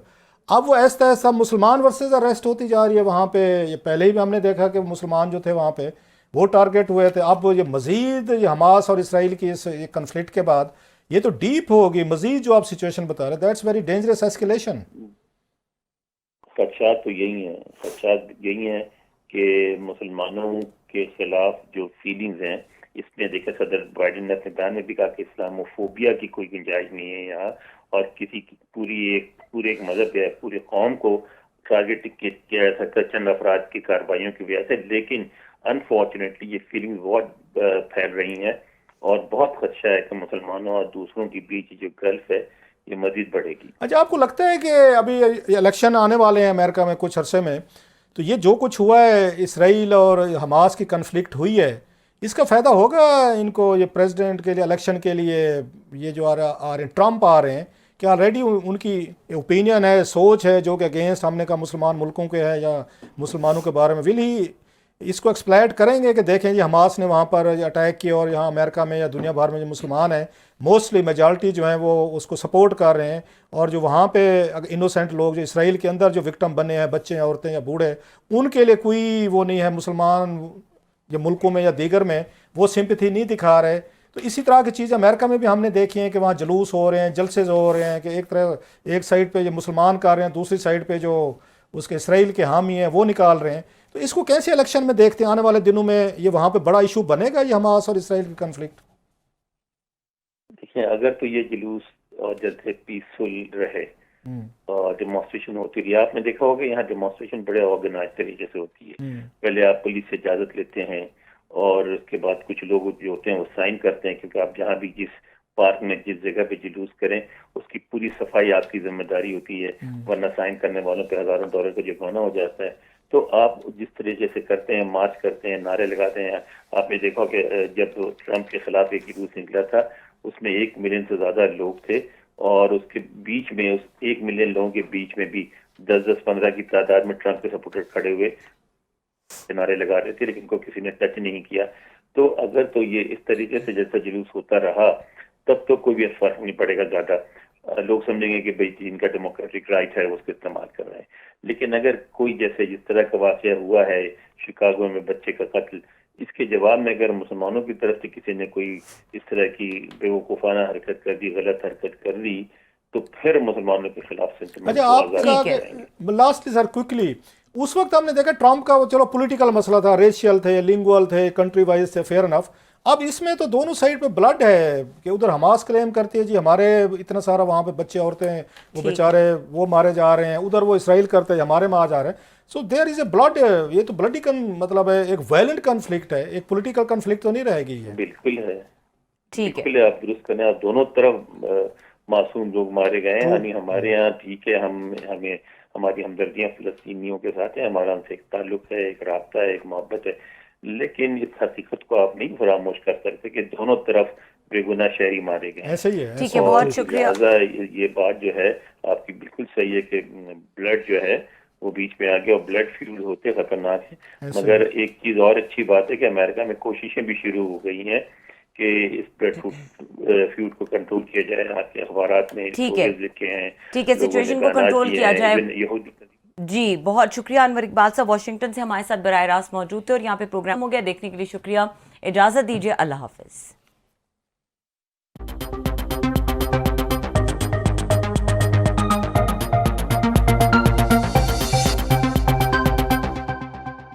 अब वो ऐसा ऐसा मुसलमान वर्सेस द रेस्ट होती जा रही है वहाँ पे? ये पहले ही भी हमने देखा कि मुसलमान जो थे वहाँ पे वो टारगेट हुए थे। अब ये मजीद ये हमास और इसराइल की इस कन्फ्लिक्ट के बाद ये तो डीप होगी मजीद जो आप सिचुएशन बता रहे हैं। That's very dangerous escalation. खदशात तो यही है, खदशात यही है कि मुसलमानों के खिलाफ जो फीलिंग्स हैं, इसमें देखा सदर बाइडेन ने अपने बयान में भी कहा कि इस्लामोफोबिया की कोई गुंजाइश नहीं है यहाँ, और किसी की पूरे एक मजहब या पूरे कौम को टारगेट किया जा सकता है चंद अफराद की कार्रवाइयों की वजह से। लेकिन अनफॉर्चुनेटली ये फीलिंग्स बहुत फैल रही हैं और बहुत खदशा है कि मुसलमानों और दूसरों के बीच जो गल्फ है ये मजीद बढ़ेगी। अच्छा, आपको लगता है कि अभी इलेक्शन आने वाले हैं अमेरिका में कुछ अरसे में, तो ये जो कुछ हुआ है इसराइल और हमास की कन्फ्लिक्ट हुई है, इसका फ़ायदा होगा इनको, ये प्रेसिडेंट के लिए इलेक्शन के लिए ये जो आ रहे हैं ट्रंप आ रहे हैं, कि ऑलरेडी उनकी ओपिनियन है, सोच है जो कि अगेंस्ट हमने कहा मुसलमान मुल्कों के है या मुसलमानों के बारे में, विल ही इसको एक्सप्लॉइट करेंगे कि देखें जी हमास ने वहाँ पर अटैक किया और यहाँ अमेरिका में या दुनिया भर में जो मुसलमान हैं मोस्टली मेजॉरिटी जो हैं वो उसको सपोर्ट कर रहे हैं, और जो वहाँ पे इनोसेंट लोग जो इसराइल के अंदर जो विक्टिम बने हैं, बच्चे औरतें या बूढ़े, उनके लिए कोई वो नहीं है, मुसलमान जो मुल्कों में या दीगर में वो सिंपैथी नहीं दिखा रहे। तो इसी तरह की चीज़ अमेरिका में भी हमने देखी है कि वहाँ जुलूस हो रहे हैं, जलसे हो रहे हैं कि एक साइड पे जो मुसलमान कर रहे हैं, दूसरी साइड पे जो उसके इसराइल के हामी हैं वो निकाल रहे हैं। तो इसको कैसे इलेक्शन में देखते हैं आने वाले दिनों में, ये वहाँ पे बड़ा इशू बनेगा ये हमास और इसराइल की कन्फ्लिक्ट? देखिए, अगर तो ये जुलूस और जैसे पीसफुल रहे और डेमोन्स्ट्रेशन होती रही, आपने देखा होगा यहाँ डेमोन्स्ट्रेशन बड़े ऑर्गेनाइज तरीके से होती है। पहले आप पुलिस से इजाजत लेते हैं और उसके बाद कुछ लोग जो होते हैं वो साइन करते हैं, क्योंकि आप जहाँ भी जिस पार्क में जिस जगह पे जुलूस करें उसकी पूरी सफाई आपकी जिम्मेदारी होती है, वरना साइन करने वालों पे हजारों डॉलर का जुर्माना हो जाता है। तो आप जिस तरीके से करते हैं, मार्च करते हैं, नारे लगाते हैं, आपने देखा कि जब ट्रंप के खिलाफ एक जुलूस निकला था उसमें 1 मिलियन से ज्यादा लोग थे, और उसके बीच में उस 1 मिलियन लोगों के बीच में भी 10-15 की तादाद में ट्रंप के सपोर्टर खड़े हुए नारे लगा रहे थे, लेकिन को किसी ने टच नहीं किया। तो अगर तो ये इस तरीके से जैसा जुलूस होता रहा तब तो कोई भी फर्क नहीं पड़ेगा ज्यादा, लोग समझेंगे कि भाई जिनका डेमोक्रेटिक राइट है वो उसको इस्तेमाल कर रहे हैं। लेकिन अगर कोई जैसे जिस तरह का वाकया हुआ है शिकागो में बच्चे का कत्ल, इसके जवाब में अगर मुसलमानों की तरफ से किसी ने कोई इस तरह की बेवकूफाना हरकत कर दी, गलत हरकत कर दी, तो फिर मुसलमानों के खिलाफ सेंटिमेंट। अच्छा, आपका लास्टली सर क्विकली, उस वक्त हमने देखा ट्रंप का वो चलो पॉलिटिकल मसला था, रेशियल थे, लिंगुअल थे, कंट्री वाइज थे, फेयर इनफ। अब इसमें तो दोनों साइड पे ब्लड है कि उधर हमास क्लेम करती है जी हमारे इतना सारा वहाँ पे बच्चे औरतें वो बेचारे वो मारे जा रहे हैं, उधर वो इसराइल करते हैं हमारे में आ जा रहे हैं। So there is a blood, ये तो ब्लडी मतलब है, एक वायलेंट कन्फ्लिक्ट है, एक पॉलिटिकल कन्फ्लिक्ट तो नहीं रहेगी ये। बिल्कुल है, ठीक है, बिल्कुल आप दुरुस्त करें, आप दोनों तरफ मासूम लोग मारे गए हैं। यानी हमारे यहाँ ठीक है, हमें हमारी हमदर्दियाँ फिलिस्तीनियों के साथ है, हमारा उनसे एक ताल्लुक है, एक राब्ता है, एक मोहब्बत है, लेकिन इस हकीकत को आप नहीं फरामोश कर सकते कि दोनों तरफ बेगुनाह शहरी मारे गए। ऐसे ही है। ठीक है, बहुत शुक्रिया। ये बात जो है आपकी बिल्कुल सही है कि ब्लड जो है वो बीच में आ गया, और ब्लड फ्यूड होते खतरनाक है। मगर एक चीज और अच्छी बात है कि अमेरिका में कोशिशें भी शुरू हो गई हैं कि इस ब्लड फ्यूड को कंट्रोल किया जाए। आपके अखबारात में ठीक है, लिखे हैं, ठीक है, सिचुएशन को कंट्रोल किया जाए। जी, बहुत शुक्रिया अनवर इकबाल साहब वॉशिंगटन से हमारे साथ बराह रास्त मौजूद थे और यहाँ पे प्रोग्राम हो गया। देखने के लिए शुक्रिया। इजाजत दीजिए, अल्लाह हाफिज।